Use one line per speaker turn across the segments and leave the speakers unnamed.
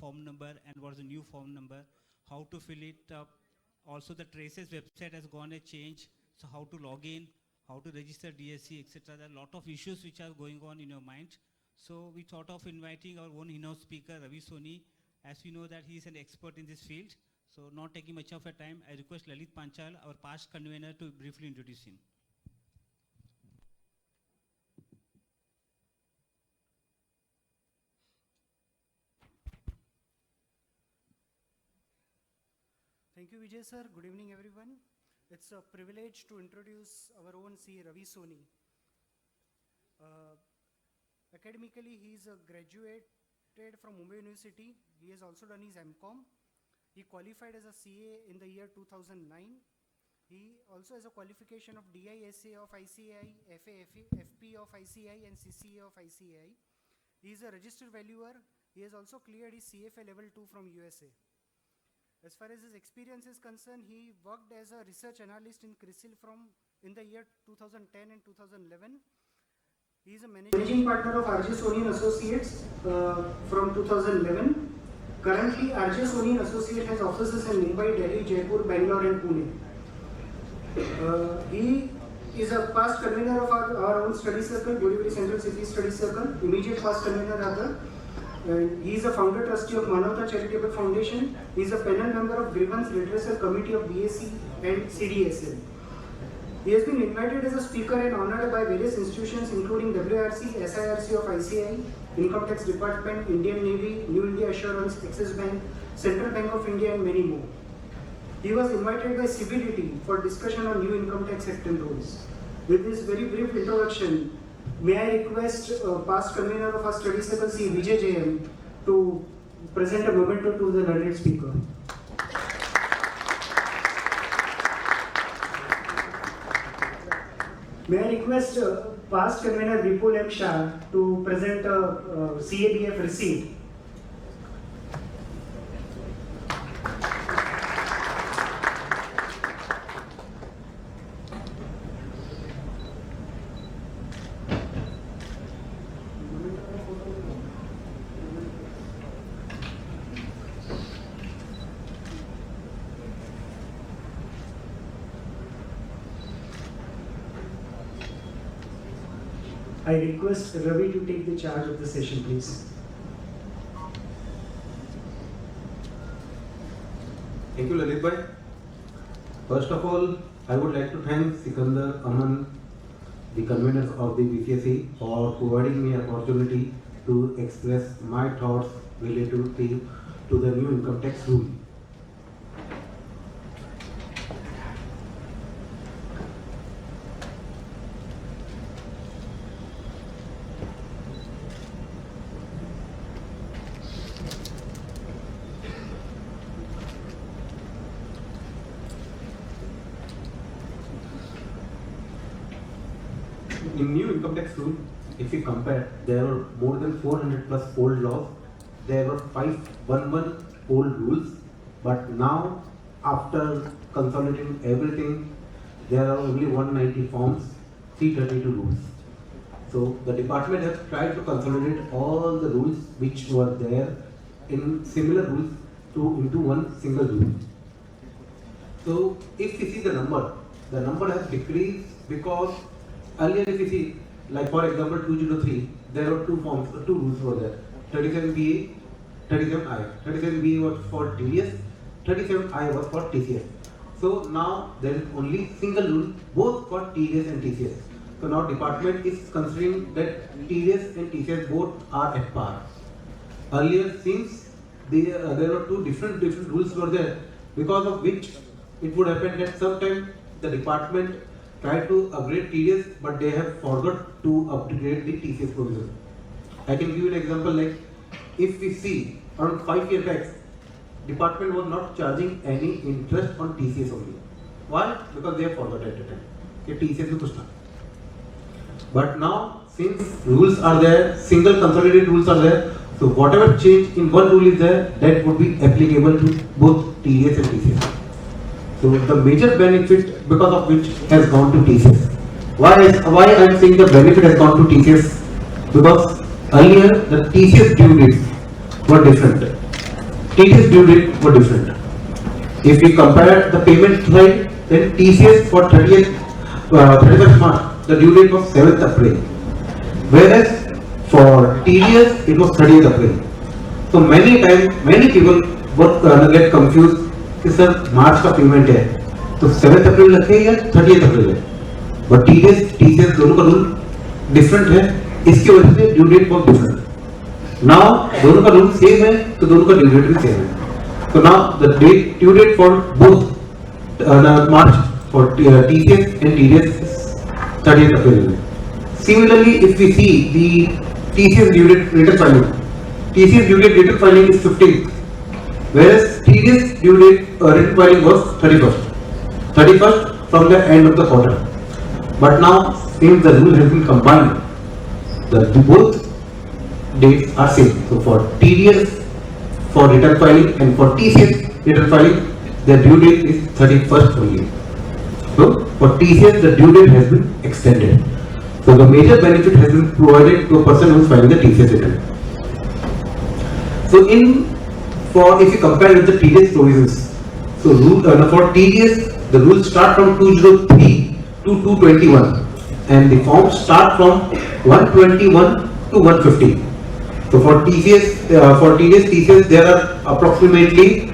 form number and what is the new form number, how to fill it up. Also, the Traces website has gone a change, so how to log in, how to register DSC, etc. There are a lot of issues which are going on in your mind. So we thought of inviting our own in-house speaker, Ravi Soni, as we know that he is an expert in this field. So not taking much of a time, I request Lalit Panchal, our past convener, to briefly introduce him.
Thank you, Vijay sir. Good evening, everyone. It's a privilege to introduce our own C. Ravi Soni. Academically, he is a graduated from Mumbai University. He has also done his MCom. He qualified as a CA in the year 2009. He also has a qualification of DISA of ICAI, FP of ICAI and CCA of ICAI. He is a registered valuer. He has also cleared his CFA level 2 from USA. As far as his experience is concerned, he worked as a research analyst in CRISIL in the year 2010 and 2011. He is a managing partner of RJ Soni and Associates from 2011. Currently, RJ Soni and Associates has offices in Mumbai, Delhi, Jaipur, Bangalore and Pune. He is a past convener of our own study circle, Borivali Central City Study Circle, immediate past convener rather. He is a founder trustee of Manavta Charitable Foundation. He is a panel member of Grievance Redressal Committee of BAC and CDSL. He has been invited as a speaker and honored by various institutions including WRC, SIRC of ICAI, Income Tax Department, Indian Navy, New India Assurance, Axis Bank, Central Bank of India and many more. He was invited by CBDT for discussion on new income tax act and rules. With this very brief introduction, may I request past convener of our study circle, C. Vijay JM, to present a memento to the learned speaker. May I request past convener Vipul M. Shah to present a CABF receipt. I request Ravi to take the charge of the session, please.
Thank you, Lalit bhai. First of all, I would like to thank Sikandar, Aman, the conveners of the BCSE, for providing me an opportunity to express my thoughts related to the new income tax rule. In new income tax rule, if you compare, there are more than 400 plus old laws. There were 511 old rules, but now after consolidating everything, there are only 190 forms, 332 rules. So the department has tried to consolidate all the rules which were there in similar rules into one single rule. So if you see the number has decreased because earlier, if you see, like for example 203, there were two rules were there. 37BA, 37I. 37BA was for TDS, 37I was for TCS. So now there is only single rule both for TDS and TCS. So now department is considering that TDS and TCS both are at par. Earlier, since there were two different rules were there, because of which it would happen that sometime the department try to upgrade TDS, but they have forgot to upgrade the TCS provision. I can give you an example, like if we see around 5 years back, department was not charging any interest on TCS only. Why? Because they have forgot at the time. TCS is kuch. But now, since rules are there, single consolidated rules are there, so whatever change in one rule is there, that would be applicable to both TDS and TCS. So the major benefit because of which has gone to TCS. Why I am saying the benefit has gone to TCS? Because earlier the TCS due dates were different. TDS due date were different. If we compare the payment side, then TCS for 31st March, the due date was 7th April. Whereas for TDS, it was 30th April. So many times, many people get confused कि sir March का payment है तो 7th अप्रैल रखे या 30th अप्रैल है, but TCS दोनों का rule different है, इसकी वजह से ड्यू डेट बहुत डिफरेंट। नाउ दोनों का रूल सेम है तो दोनों का ड्यू डेट भी सेम है। So now the due date for both March for TCS and TDS is 30th April. Similarly, if we see the TCS due date return filing, TCS due date return filing is 15th, whereas TDS due date return filing was 31st from the end of the quarter. But now, since the rule has been combined, both dates are same. So for TDS for return filing and for TCS return filing, the due date is 31st only. So for TCS, the due date has been extended. So the major benefit has been provided to a person who is filing the TCS return. So if you compare with the TDS provisions, so for TDS, the rules start from 203 to 221, and the forms start from 121 to 150. So for TDS, TCS, there are approximately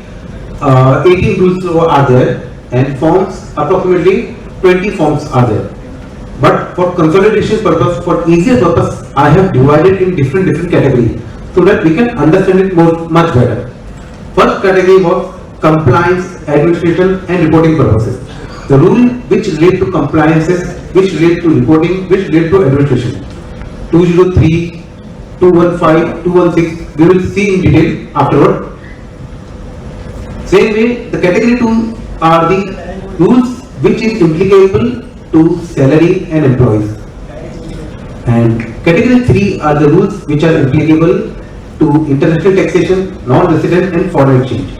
18 rules are there, and forms approximately 20 forms are there. But for consolidation purpose, for easier purpose, I have divided in different categories so that we can understand it much better. First category was compliance, administration, and reporting purposes. The rule which relate to compliances, which relate to reporting, which relate to administration. 203, 215, 216, we will see in detail afterward. Same way, the category 2 are the rules which is applicable to salary and employees. And category 3 are the rules which are applicable to international taxation, non-resident and foreign exchange.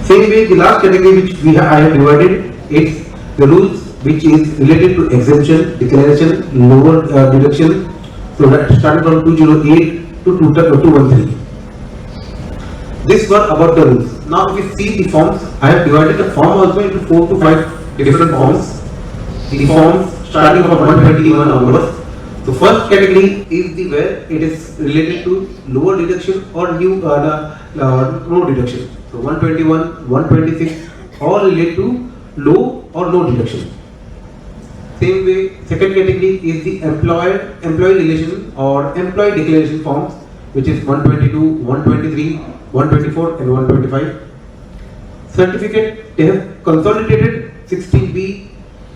Same way, the last category which I have divided, it's the rules which is related to exemption, declaration, lower deduction. So that started from 208 to 213. This were about the rules. Now if you see the forms, I have divided the form also into 4 to 5 different forms. The forms starting from 121 onwards. The first category is the where it is related to lower deduction or no deduction. So 121, 126 all relate to low or no deduction. Same way, second category is the employee relation or employee declaration forms, which is 122, 123, 124 and 125. Certificate, they have consolidated 16B,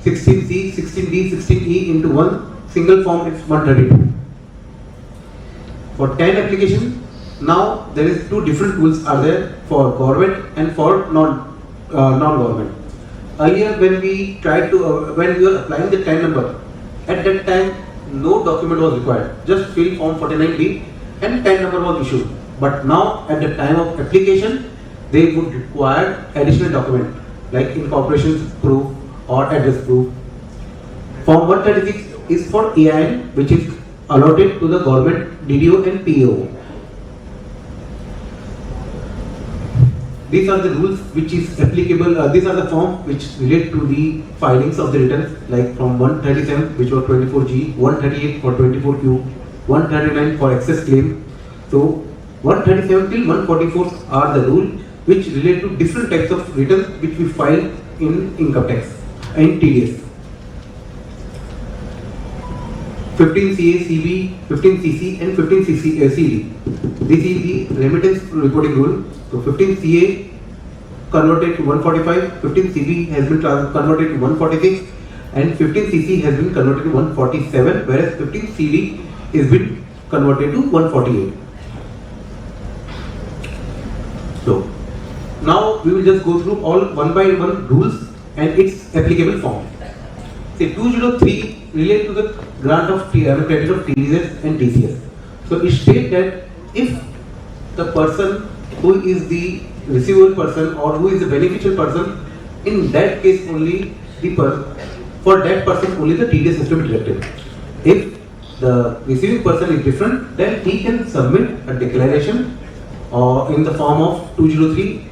16C, 16D, 16E into one single form, it's 132. For 10 application, now there is two different rules are there for government and for non-government. Earlier when we tried to, when we were applying the 10 number, at that time no document was required, just fill form 49B and 10 number was issued. But now at the time of application, they would require additional document like incorporation proof or address proof. Form 136 is for AIN, which is allotted to the government DDO and PAO. These are the rules which is applicable, these are the forms which relate to the filings of the returns, like from 137 which was 24G, 138 for 24Q, 139 for excess claim. So 137 till 144 are the rules which relate to different types of returns which we file in income tax and TDS. 15CA, CB, 15CC and 15CC CD. This is the remittance reporting rule. So 15CA converted to 145, 15CB has been converted to 146 and 15CC has been converted to 147, whereas 15CD is been converted to 148. So now we will just go through all one by one rules and its applicable form. Say 203 relate to the grant of credit of TDS and TCS. So it states that if the person who is the receivable person or who is the beneficial person, in that case only for that person only the TDS has to be deducted. If the receiving person is different, then he can submit a declaration in the form of 203,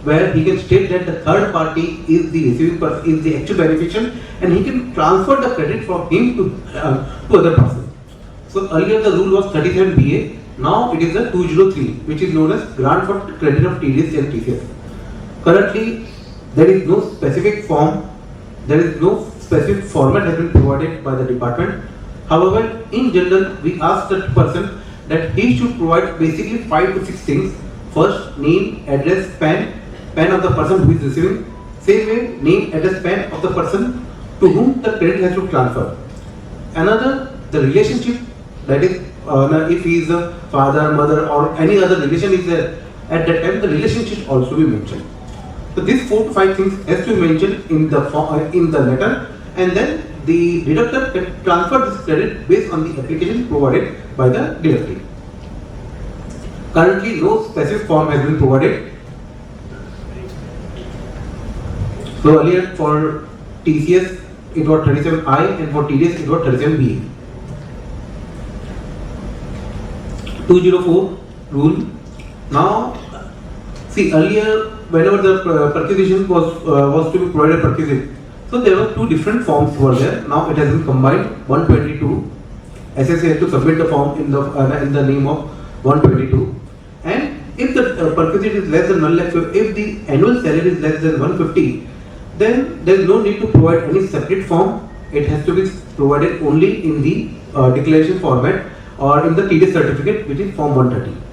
where he can state that the third party is the receiving person, is the actual beneficiary, and he can transfer the credit from him to other person. So earlier the rule was 37BA, now it is the 203, which is known as grant for credit of TDS and TCS. Currently, there is no specific form, there is no specific format has been provided by the department. However, in general, we ask the person that he should provide basically 5 to 6 things. First, name, address, PAN of the person who is receiving. Same way, name, address, PAN of the person to whom the credit has to transfer. Another, the relationship, that is, if he is a father, mother, or any other relation is there, at that time the relationship should also be mentioned. So these 4 to 5 things has to be mentioned in the letter, and then the deductor can transfer this credit based on the application provided by the deductee. Currently, no specific form has been provided. So earlier for TCS it was 37I and for TDS it was 37BA. 204 rule. Now, see, earlier whenever the perquisition was to be provided perquisite, so there were 2 different forms were there. Now it has been combined. 122. SSA has to submit the form in the name of 122. And if the perquisite is less than 1 lakh, if the annual salary is less than 150, then there is no need to provide any separate form. It has to be provided only in the declaration format or in the TDS certificate, which is form 130.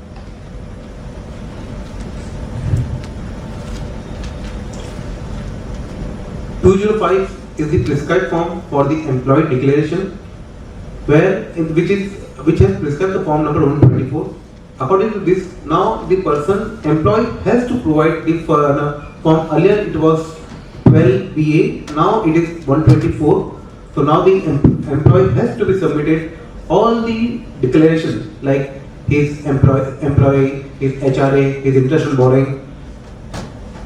(205) is the prescribed form for the employee declaration, which has prescribed the form number 124. According to this, now the person employee has to provide the form. Earlier it was 12BA, now it is 124. So now the employee has to be submitted all the declarations like his employee, his HRA, his interest on borrowing.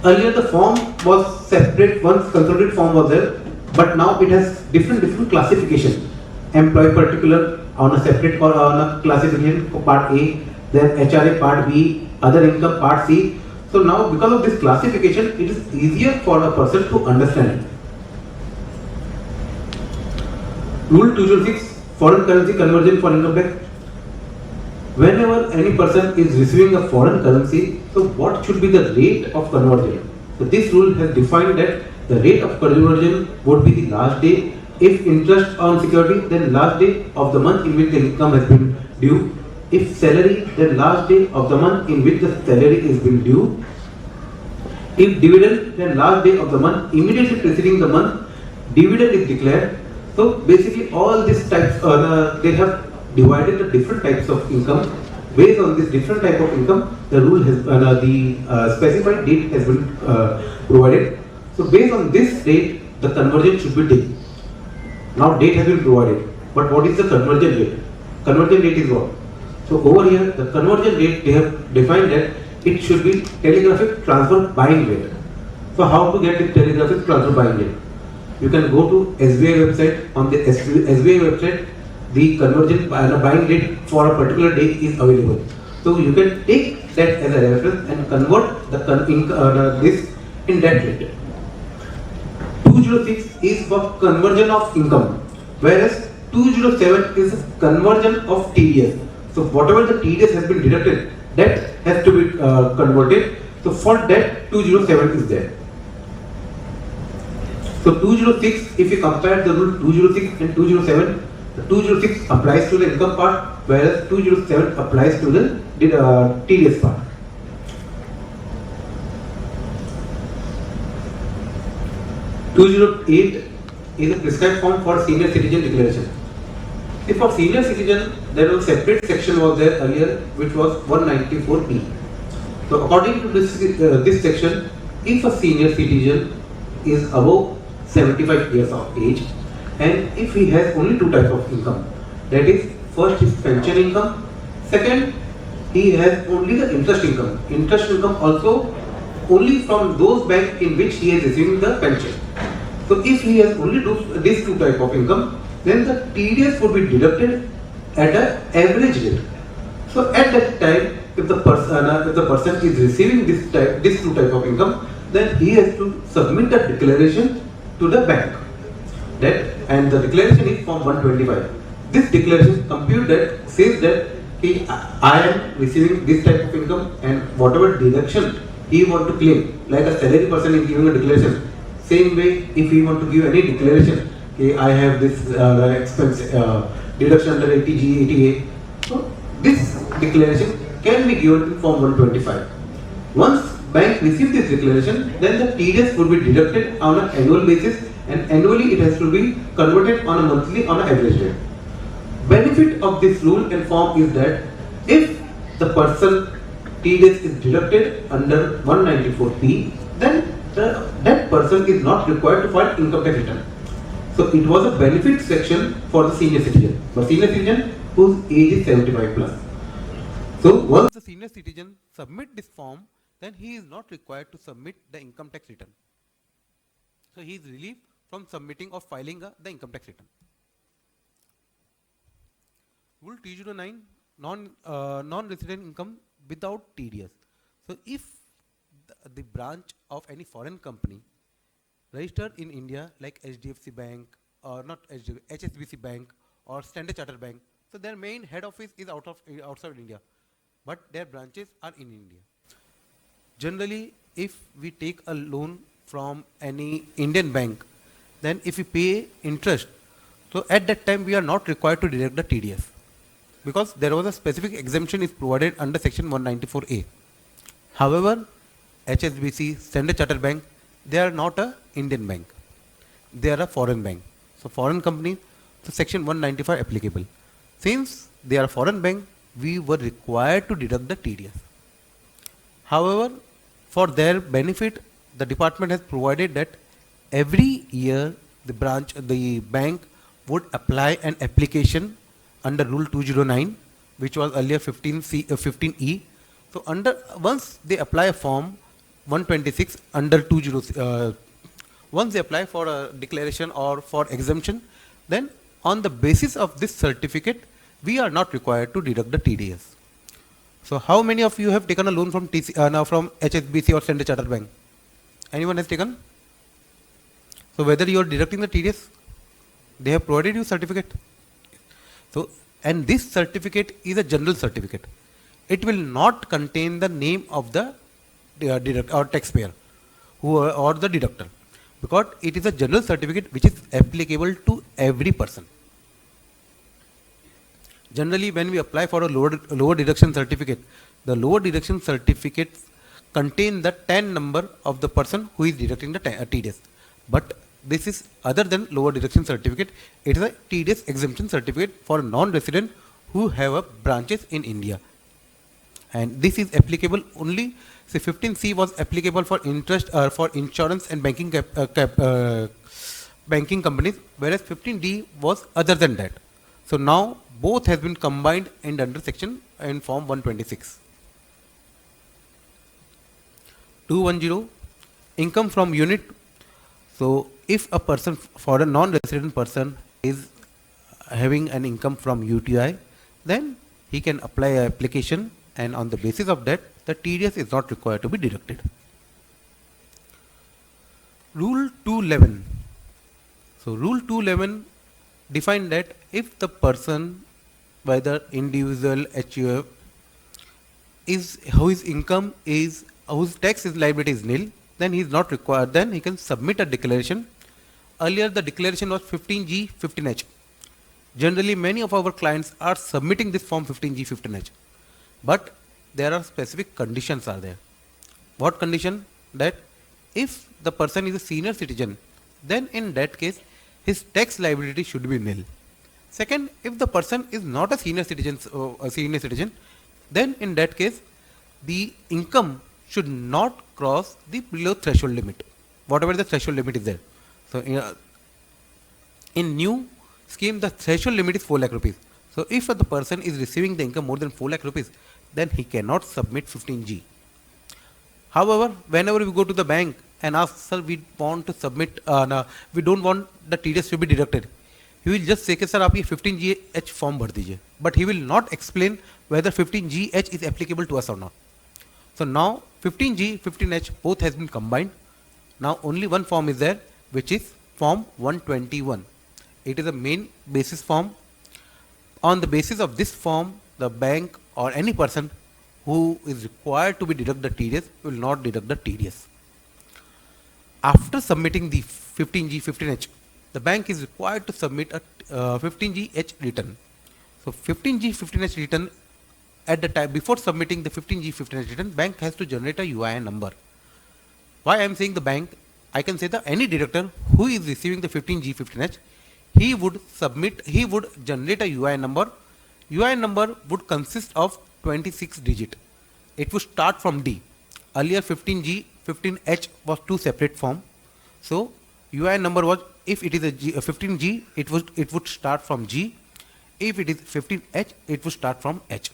Earlier the form was separate, one consolidated form was there, but now it has different classification. Employee particular on a separate or on a classification part A, then HRA part B, other income part C. So now because of this classification, it is easier for a person to understand. Rule 206, foreign currency conversion for income tax. Whenever any person is receiving a foreign currency, so what should be the rate of conversion? So this rule has defined that the rate of conversion would be the last day. If interest on security, then last day of the month in which the income has been due. If salary, then last day of the month in which the salary is been due. If dividend, then last day of the month immediately preceding the month dividend is declared. So basically all these types, they have divided the different types of income. Based on this different type of income, the rule has specified date has been provided. So based on this date, the conversion should be date. Now date has been provided, but what is the conversion rate? Conversion rate is what? So over here, the conversion rate, they have defined that it should be telegraphic transfer buying rate. So how to get the telegraphic transfer buying rate? You can go to SBI website. On the SBI website, the conversion buying rate for a particular day is available. So you can take that as a reference and convert this in that rate. 206 is for conversion of income, whereas 207 is conversion of TDS. So whatever the TDS has been deducted, that has to be converted. So for that 207 is there. So 206, if you compare the rule 206 and 207, the 206 applies to the income part, whereas 207 applies to the TDS part. (208) is a prescribed form for senior citizen declaration. If for senior citizen, there was a separate section was there earlier, which was 194B. So according to this section, if a senior citizen is above 75 years of age, and if he has only 2 types of income, that is, first is pension income, second he has only the interest income. Interest income also only from those banks in which he is receiving the pension. So if he has only these 2 types of income, then the TDS would be deducted at an average rate. So at that time, if the person is receiving this two type of income, then he has to submit a declaration to the bank. That and the declaration is Form 125. This declaration compute that says that I am receiving this type of income and whatever deduction he want to claim, like a salary person is giving a declaration. Same way, if he want to give any declaration, I have this expense deduction under 80G, 80A. So this declaration can be given in Form 125. Once bank receives this declaration, then the TDS would be deducted on an annual basis, and annually it has to be converted on a monthly on an average rate. Benefit of this rule and form is that if the person TDS is deducted under 194P, then that person is not required to file income tax return. So it was a benefit section for the senior citizen, but senior citizen whose age is 75 plus. So once the senior citizen submit this form, then he is not required to submit the income tax return. So he is relieved from submitting or filing the income tax return. Rule 209, non-resident income without TDS. So if the branch of any foreign company registered in India like HDFC Bank or not HDFC, HSBC Bank or Standard Chartered Bank, so their main head office is outside India, but their branches are in India. Generally, if we take a loan from any Indian bank, then if we pay interest, so at that time we are not required to deduct the TDS, because there was a specific exemption is provided under section 194A. However, HSBC, Standard Chartered Bank, they are not a Indian bank. They are a foreign bank. So foreign companies, so section 195 applicable. Since they are a foreign bank, we were required to deduct the TDS. However, for their benefit, the department has provided that every year the bank would apply an application under Rule 209, which was earlier 15E. So once they apply a form 126 under 20, once they apply for a declaration or for exemption, then on the basis of this certificate, we are not required to deduct the TDS. So how many of you have taken a loan from from HSBC or Standard Chartered Bank? Anyone has taken? So whether you are deducting the TDS, they have provided you certificate. So, and this certificate is a general certificate. It will not contain the name of the taxpayer or the deductor, because it is a general certificate which is applicable to every person. Generally, when we apply for a lower deduction certificate, the lower deduction certificate contain the TAN number of the person who is deducting the TDS. But this is other than lower deduction certificate. It is a TDS exemption certificate for non-resident who have a branches in India. And this is applicable only, say 15C was applicable for interest for insurance and banking banking companies, whereas 15D was other than that. So now both has been combined and under section in Form 126. 210, income from unit. So if a person, for a non-resident person, is having an income from UTI, then he can apply an application, and on the basis of that, the TDS is not required to be deducted. Rule 211. So Rule 211 define that if the person, whether individual, HUF, whose income is, whose tax liability is nil, then he is not required, then he can submit a declaration. Earlier the declaration was 15G, 15H. Generally many of our clients are submitting this form 15G, 15H. But there are specific conditions are there. What condition? That if the person is a senior citizen, then in that case his tax liability should be nil. Second, if the person is not a senior citizen, then in that case the income should not cross the below threshold limit, whatever the threshold limit is there. So in new scheme, the threshold limit is 4 lakh rupees. So if the person is receiving the income more than 4 lakh rupees, then he cannot submit 15G. However, whenever we go to the bank and ask, sir, we want to submit, we don't want the TDS to be deducted, he will just say, sir, आप ये 15G form भर दीजिए. but he will not explain whether 15GH is applicable to us or not. So now 15G, 15H both has been combined. Now only one form is there, which is form 121. It is a main basis form. On the basis of this form, the bank or any person who is required to be deduct the TDS will not deduct the TDS. After submitting the 15G, 15H, the bank is required to submit a 15GH return. So 15G, 15H return, at the time before submitting the 15G, 15H return, bank has to generate a UIN number. Why I am saying the bank? I can say that any deductor who is receiving the 15G, 15H, he would generate a UIN number. UIN number would consist of 26 digit. It would start from D. Earlier 15G, 15H was two separate form. So UIN number was, if it is a 15G, it would start from G. If it is 15H, it would start from H.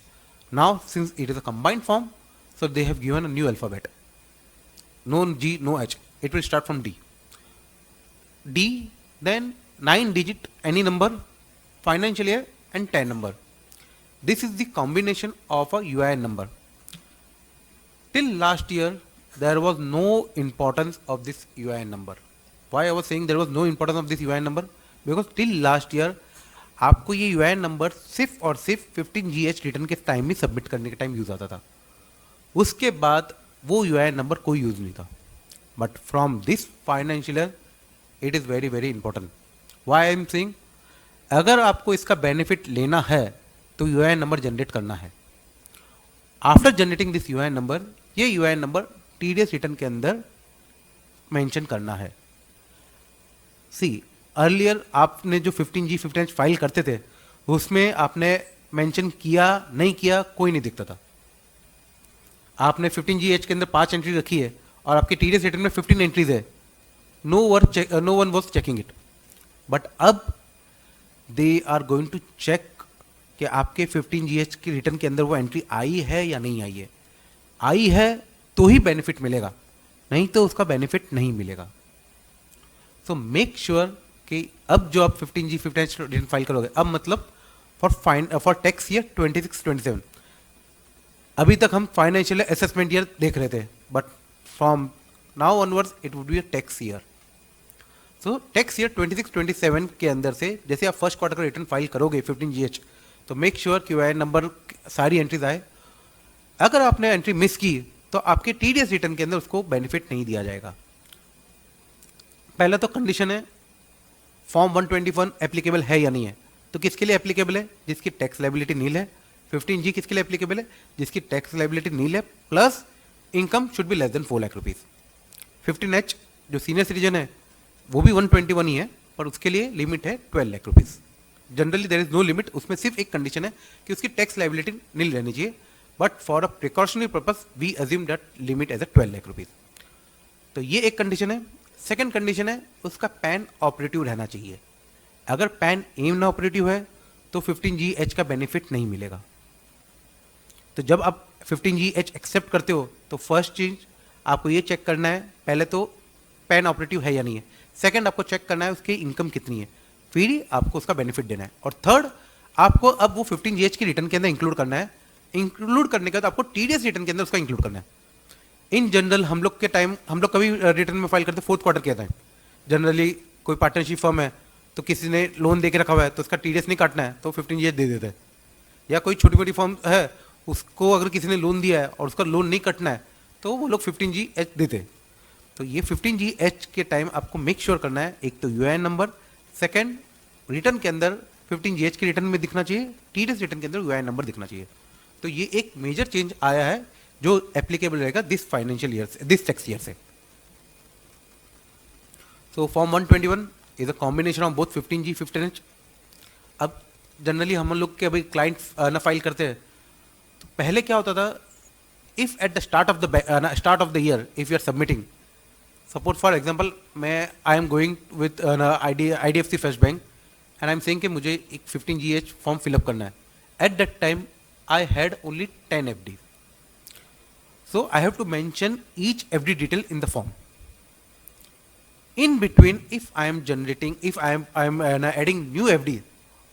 Now since it is a combined form, so they have given a new alphabet. No G, no H. It will start from D. D, then 9 digit any number, financial year and 10 number. This is the combination of a UIN number. Till last year, there was no importance of this UIN number. Why I was saying there was no importance of this UIN number? Because till last year, आपको ये UIN number सिर्फ और सिर्फ 15GH return के time में submit करने के time use आता था. उसके बाद वो UIN नंबर कोई यूज नहीं था. But from this financial year it is very very important. Why I am saying, अगर आपको इसका बेनिफिट लेना है तो UIN नंबर जनरेट करना है. After generating this UIN number, ये UIN नंबर TDS रिटर्न के अंदर मेंशन करना है. सी, अर्लियर आपने जो 15G, 15H फाइल करते थे उसमें आपने मेंशन किया नहीं किया कोई नहीं दिखता था. आपने 15GH के अंदर 5 एंट्री रखी है और आपके TDS रिटर्न में 15 एंट्रीज है. No one was checking it. But अब they are going to check कि आपके 15GH की रिटर्न के अंदर वो एंट्री आई है या नहीं आई है. आई है तो ही बेनिफिट मिलेगा, नहीं तो उसका बेनिफिट नहीं मिलेगा. सो मेक श्योर कि अब जो आप 15G, 15H रिटर्न फाइल करोगे, अब मतलब फॉर टैक्स ईयर 26-27. अभी तक हम फाइनेंशियल असेसमेंट ईयर देख रहे थे, but from now onwards it would be a tax year. So tax year 26-27 के अंदर से जैसे आप फर्स्ट क्वार्टर का रिटर्न फाइल करोगे 15GH, तो मेक श्योर कि UIN नंबर सारी एंट्रीज आए. अगर आपने एंट्री मिस की तो आपके TDS रिटर्न के अंदर उसको बेनिफिट नहीं दिया जाएगा. पहला तो कंडीशन है फॉर्म 121 एप्लीकेबल है या नहीं है. तो किसके लिए एप्लीकेबल है? जिसकी टैक्स लायबिलिटी नील है. 15G किसके लिए एप्लीकेबल है? जिसकी टैक्स लायबिलिटी नील है plus income should be less than 4 lakh rupees. 15H जो सीनियर सिटीजन है वो भी 121 ही है, पर उसके लिए लिमिट है 12 lakh rupees. Generally there is no limit. उसमें सिर्फ एक कंडीशन है कि उसकी टैक्स लायबिलिटी नील रहनी चाहिए, but for a precautionary purpose we assume that limit as a 12 lakh rupees. तो ये एक कंडीशन है. सेकंड कंडीशन है उसका पैन ऑपरेटिव रहना चाहिए. अगर पैन एम ना ऑपरेटिव है तो 15GH का बेनिफिट नहीं मिलेगा. तो जब आप 15GH एक्सेप्ट करते हो तो फर्स्ट चीज आपको ये चेक करना है, पहले तो पैन ऑपरेटिव है या नहीं है. सेकंड आपको चेक करना है उसकी इनकम कितनी है, फिर ही आपको उसका बेनिफिट देना है. और थर्ड आपको अब वो 15GH की रिटर्न के अंदर इंक्लूड करना है. इंक्लूड करने के बाद आपको TDS रिटर्न के अंदर उसका इंक्लूड करना है. इन जनरल हम लोग के टाइम, हम लोग कभी रिटर्न में फाइल करते फोर्थ क्वार्टर के टाइम. जनरली कोई पार्टनरशिप फर्म है तो किसी ने लोन दे के रखा हुआ है तो उसका TDS नहीं काटना है तो 15GH दे देता है. या कोई छोटी मोटी फर्म है उसको अगर किसी ने लोन दिया है और उसका लोन नहीं कटना है तो वो लोग 15GH देते हैं. तो ये 15GH के टाइम आपको मेक श्योर करना है, एक तो UIN नंबर, सेकंड रिटर्न के अंदर 15GH के रिटर्न में दिखना चाहिए, TDS रिटर्न के अंदर UIN नंबर दिखना चाहिए. तो ये एक मेजर चेंज आया है जो एप्लीकेबल रहेगा दिस फाइनेंशियल ईयर से, दिस टैक्स ईयर से. So form 121 is a combination of both 15G, 15H. अब जनरली हम लोग के अभी क्लाइंट ना फाइल करते हैं तो पहले क्या होता था, if at the start of the year if you are submitting, suppose for example मैं I am going with IDFC first bank and I am saying कि मुझे एक 15GH फॉर्म फिलअप करना है. At that time I had only 10 FD. So I have to mention each FD detail in the form. In between, if I am adding new FD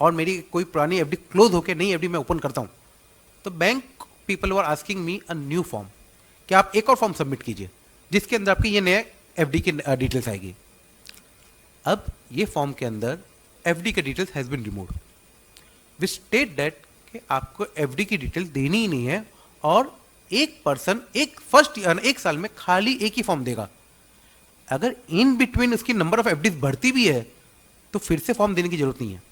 और मेरी कोई पुरानी FD close होकर नई FD मैं open करता हूँ, तो bank people were asking me a new form कि आप एक और फॉर्म सबमिट कीजिए जिसके अंदर आपकी ये नया एफडी की डिटेल्स आएगी। अब ये फॉर्म के अंदर एफडी के details has been removed, which state that कि आपको एफडी की डिटेल्स देनी ही नहीं है और एक पर्सन एक साल में खाली एक ही फॉर्म देगा। अगर इन बिटवीन उसकी नंबर ऑफ एफडीज बढ़ती भी है तो फिर से फॉर्म देने की जरूरत नहीं है।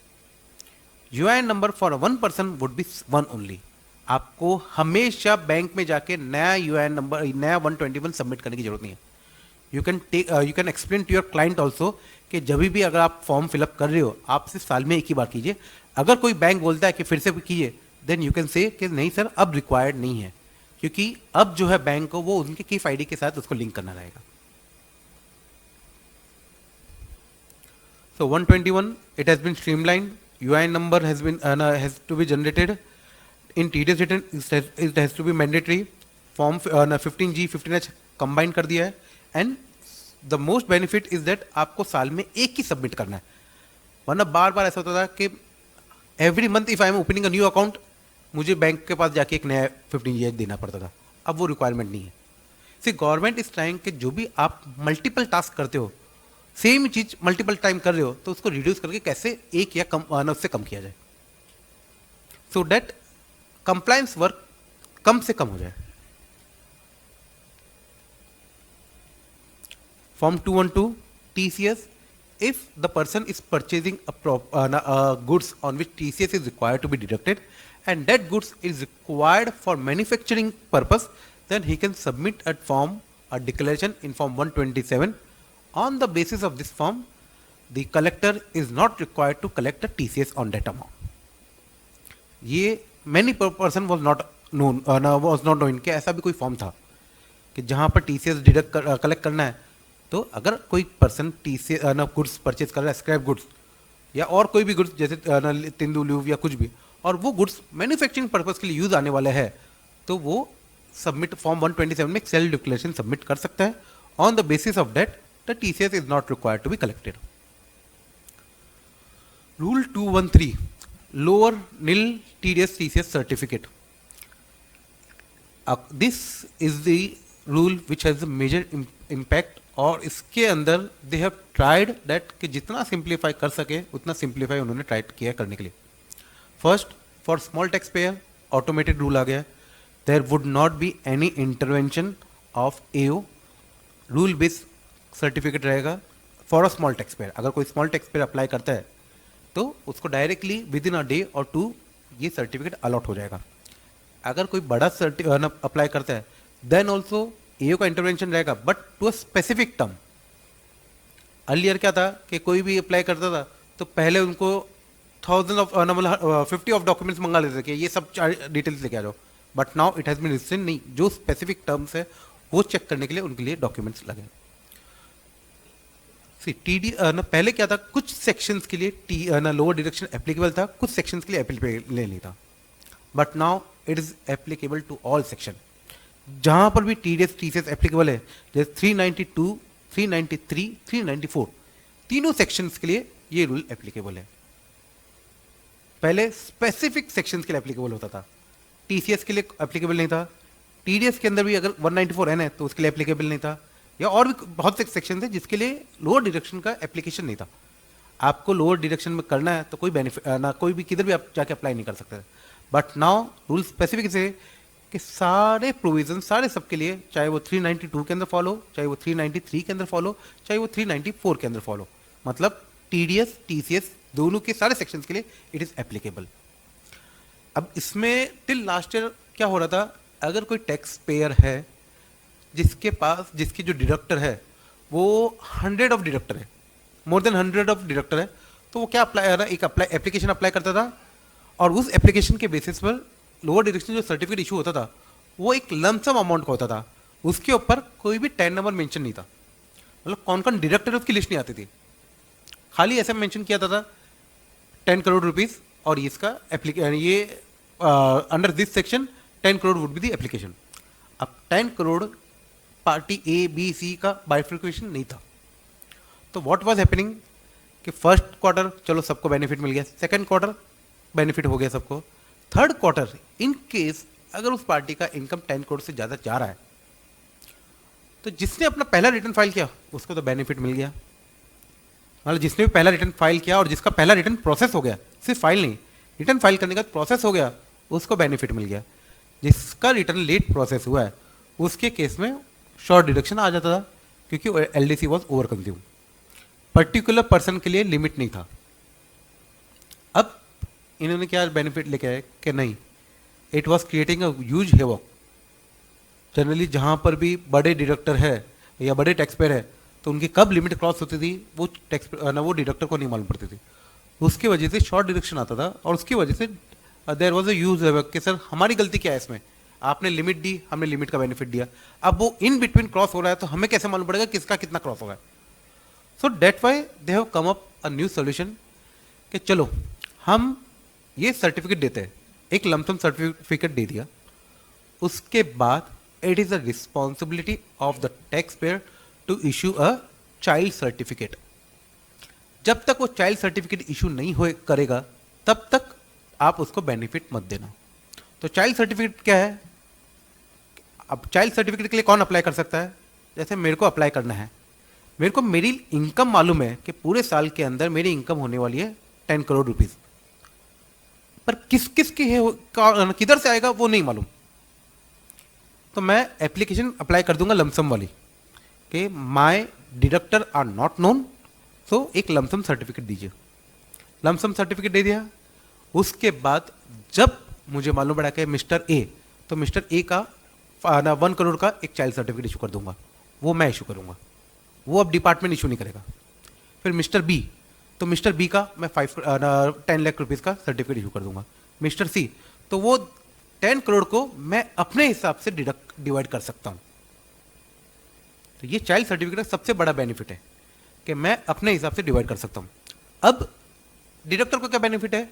UIN number for one person would be one only. आपको हमेशा बैंक में जाके नया यूआईएन नंबर, नया 121 सबमिट करने की जरूरत नहीं है। You can explain to your client also कि जब भी अगर आप फॉर्म फिलअप कर रहे हो आप सिर्फ साल में एक ही बार कीजिए। अगर कोई बैंक बोलता है कि फिर से कीजिए, देन यू कैन से कि नहीं सर अब रिक्वायर्ड नहीं है, क्योंकि अब जो है बैंक को वो उनके कीफ आईडी के साथ उसको लिंक करना रहेगा। So 121, it has been streamlined. UIN number has to be generated. In TDS return, it has to be mandatory. Form 15G, 15H combine कर दिया है. And the most benefit is that आपको साल में एक ही सबमिट करना है, वरना बार बार ऐसा होता था कि every month if I am opening a new account मुझे बैंक के पास जाके एक नया 15G देना पड़ता था। अब वो रिक्वायरमेंट नहीं है। सी गवर्नमेंट इज ट्राइंग कि जो भी आप मल्टीपल टास्क करते हो, सेम चीज मल्टीपल टाइम कर रहे हो, तो उसको रिड्यूस करके कैसे एक या कम उससे कम किया जाए, सो दैट कंप्लायंस वर्क कम से कम हो जाए। Form 212 TCS, if the person is purchasing a goods on which TCS is required to be deducted and that goods is required for manufacturing purpose, then he can submit a declaration in form 127. On the basis of this form, the collector is not required to collect the TCS on that amount. ये many person was not known कि ऐसा भी कोई form था कि जहाँ पर TCS collect करना है। तो अगर कोई पर्सन TCS गुड्स परचेज कर रहा है, स्क्रैप गुड्स या और कोई भी गुड्स जैसे तिंदू ल्यूव या कुछ भी, और वो गुड्स मैन्युफैक्चरिंग पर्पस के लिए यूज आने वाले हैं, तो वो सबमिट फॉर्म 127 में सेल्फ डिक्लेरेशन सबमिट कर सकता है। On the basis of that the TCS is not required to be collected. Rule 213, lower nil TDS TCS सर्टिफिकेट। This is the rule which has a major impact, और इसके अंदर they have tried that कि जितना simplify कर सके उतना simplify उन्होंने ट्राई किया करने के लिए। First, for small tax payer automated rule आ गया, there would not be any intervention of AO, rule based certificate रहेगा for a small tax payer. अगर कोई स्मॉल टैक्स पेयर अप्लाई करता है तो उसको directly with in a day और 2 ये सर्टिफिकेट अलॉट हो जाएगा। अगर कोई बड़ा अप्लाई करता है देन ऑल्सो AO का इंटरवेंशन रहेगा, but to a specific term. Earlier क्या था कि कोई भी अप्लाई करता था तो पहले उनको 50 ऑफ डॉक्यूमेंट्स मंगा लेते थे कि ये सब डिटेल्स लेके आ जाओ, but now it has been restricted, नहीं, जो स्पेसिफिक टर्म्स है वो चेक करने के लिए उनके लिए डॉक्यूमेंट्स लगे। TD पहले क्या था, कुछ सेक्शंस के लिए लोअर डिडक्शन एप्लीकेबल था, कुछ सेक्शंस के लिए एप्लीकेबल नहीं था, but now it is applicable to all section. जहां पर भी TDS TCS एप्लीकेबल है, जैसे 392, 393, 394, तीनों सेक्शंस के लिए ये रूल एप्लीकेबल है। पहले स्पेसिफिक सेक्शंस के लिए एप्लीकेबल होता था, TCS के लिए एप्लीकेबल नहीं था। TDS के अंदर भी अगर 194N है तो उसके लिए एप्लीकेबल नहीं था, या और भी बहुत से सेक्शन थे जिसके लिए लोअर डिडक्शन का एप्लीकेशन नहीं था। आपको लोअर डिडक्शन में करना है तो कोई बेनिफिट ना, कोई भी किधर भी आप जाके अप्लाई नहीं कर सकते। बट नाउ रूल स्पेसिफिक से कि सारे प्रोविजन सारे सबके लिए, चाहे वो 392 के अंदर फॉलो, चाहे वो 393 के अंदर फॉलो, चाहे वो 394 के अंदर फॉलो, मतलब TDS TCS दोनों के सारे सेक्शंस के लिए इट इज एप्लीकेबल। अब इसमें टिल लास्ट ईयर क्या हो रहा था, अगर कोई टैक्स पेयर है जिसके पास, जिसकी जो डिडक्टर है वो 100 ऑफ डिडक्टर है, मोर देन 100 ऑफ डिडक्टर है, तो वो क्या एप्लीकेशन अप्लाई करता था, और उस एप्लीकेशन के बेसिस पर लोअर डिडक्शन जो सर्टिफिकेट इशू होता था वो एक लमसम अमाउंट का होता था, उसके ऊपर कोई भी 10 नंबर मेंशन नहीं था, मतलब कौन कौन डिडक्टर उसकी लिस्ट नहीं आती थी, खाली ऐसा मेंशन किया था 10 करोड़ रुपीज, और इसका ये under this section 10 crore would be the application. अब 10 crore party A B C का बाइफर्केशन नहीं था, तो व्हाट वाज हैपनिंग कि फर्स्ट क्वार्टर चलो सबको बेनिफिट मिल गया, सेकंड क्वार्टर बेनिफिट हो गया सबको, थर्ड क्वार्टर इन केस अगर उस पार्टी का इनकम 10 करोड़ से ज़्यादा जा रहा है तो जिसने अपना पहला रिटर्न फाइल किया उसको तो बेनिफिट मिल गया, मतलब जिसने भी पहला रिटर्न फाइल किया और जिसका पहला रिटर्न प्रोसेस हो गया, सिर्फ फाइल नहीं, रिटर्न फाइल करने का प्रोसेस हो गया, उसको बेनिफिट मिल गया। जिसका रिटर्न लेट प्रोसेस हुआ है उसके केस में शॉर्ट डिडक्शन आ जाता था क्योंकि LDC was over consume, particular person के लिए लिमिट नहीं था। अब इन्होंने क्या बेनिफिट लेके आए कि नहीं, it was creating a huge havoc. Generally जहाँ पर भी बड़े डिडक्टर है या बड़े टैक्स पेयर है तो उनकी कब लिमिट क्रॉस होती थी वो टैक्स ना वो डिडक्टर को नहीं मालूम पड़ती थी, उसकी वजह से शॉर्ट डिडक्शन आता था और उसकी वजह से देयर वाज अ ह्यूज हेवॉक कि सर हमारी गलती क्या है इसमें, आपने लिमिट दी, हमने लिमिट का बेनिफिट दिया, अब वो इन बिटवीन क्रॉस हो रहा है तो हमें कैसे मालूम पड़ेगा किसका कितना क्रॉस हो रहा है। So that why they have come up a new solution कि चलो हम ये सर्टिफिकेट देते हैं, एक लमसम सर्टिफिकेट दे दिया, उसके बाद it is the responsibility of the tax payer to issue a child certificate. जब तक वो चाइल्ड सर्टिफिकेट इशू नहीं हो करेगा तब तक आप उसको बेनिफिट मत देना। तो चाइल्ड सर्टिफिकेट क्या है, अब चाइल्ड सर्टिफिकेट के लिए कौन अप्लाई कर सकता है, जैसे मेरे को अप्लाई करना है, मेरे को मेरी इनकम मालूम है कि पूरे साल के अंदर मेरी इनकम होने वाली है 10 करोड़ रुपीस, पर किस किस की है किधर से आएगा वो नहीं मालूम, तो मैं एप्लीकेशन अप्लाई कर दूंगा लमसम वाली कि my deductor are not known, so एक लमसम सर्टिफिकेट दीजिए। लमसम सर्टिफिकेट दे दिया, उसके बाद जब मुझे मालूम पड़ा कि मिस्टर ए, तो मिस्टर ए का 1 करोड़ का एक चाइल्ड सर्टिफिकेट इशू कर दूंगा, वो मैं इशू करूंगा, वो अब डिपार्टमेंट इशू नहीं करेगा। फिर मिस्टर बी, तो मिस्टर बी का मैं 10 लाख रुपीज़ का सर्टिफिकेट इशू कर दूंगा। मिस्टर सी, तो वो 10 करोड़ को मैं अपने हिसाब से डिवाइड कर सकता हूं। तो ये चाइल्ड सर्टिफिकेट का सबसे बड़ा बेनिफिट है कि मैं अपने हिसाब से डिवाइड कर सकता हूं। अब डिडक्टर को क्या बेनिफिट है,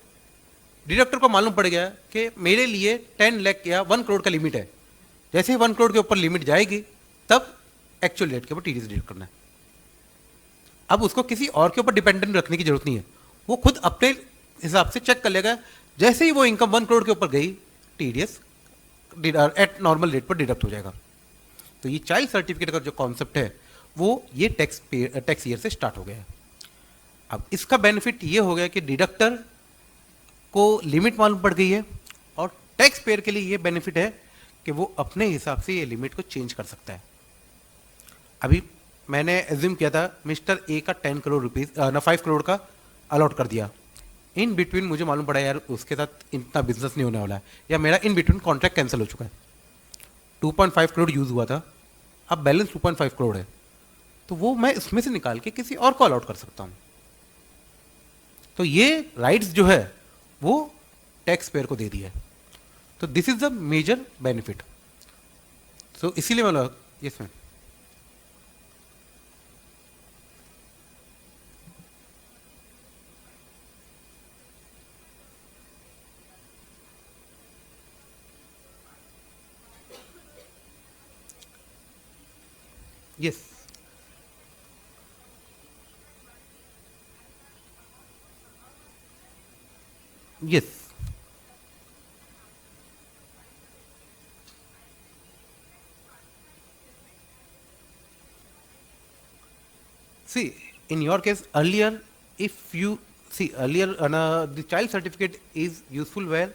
डिडक्टर को मालूम पड़ गया कि मेरे लिए 10 लाख या 1 करोड़ का लिमिट है, जैसे ही 1 करोड़ के ऊपर लिमिट जाएगी तब एक्चुअल रेट के ऊपर टीडीएस डिडक्ट करना है। अब उसको किसी और के ऊपर डिपेंडेंट रखने की जरूरत नहीं है, वो खुद अपने हिसाब से चेक कर लेगा, जैसे ही वो इनकम 1 करोड़ के ऊपर गई टीडीएस एट नॉर्मल रेट पर डिडक्ट हो जाएगा। तो ये चाइल्ड सर्टिफिकेट का जो कॉन्सेप्ट है वो ये टैक्स ईयर से स्टार्ट हो गया है। अब इसका बेनिफिट ये हो गया कि डिडक्टर को लिमिट मालूम पड़ गई है और टैक्स पेयर के लिए ये बेनिफिट है कि वो अपने हिसाब से ये लिमिट को चेंज कर सकता है। अभी मैंने एज्यूम किया था मिस्टर ए का 10 करोड़ रुपीज 5 करोड़ का अलॉट कर दिया, इन बिटवीन मुझे मालूम पड़ा यार उसके साथ इतना बिजनेस नहीं होने वाला है, या मेरा इन बिटवीन कॉन्ट्रैक्ट कैंसिल हो चुका है, 2.5 करोड़ यूज हुआ था, अब बैलेंस 2.5 करोड़ है, तो वो मैं इसमें से निकाल के किसी और को अलॉट कर सकता हूं। तो ये राइट्स जो है वो टैक्स पेयर को दे दिया है। तो this is the major benefit. So इसीलिए मैं yes ma'am yes yes see in your case earlier if you see earlier the child certificate is useful where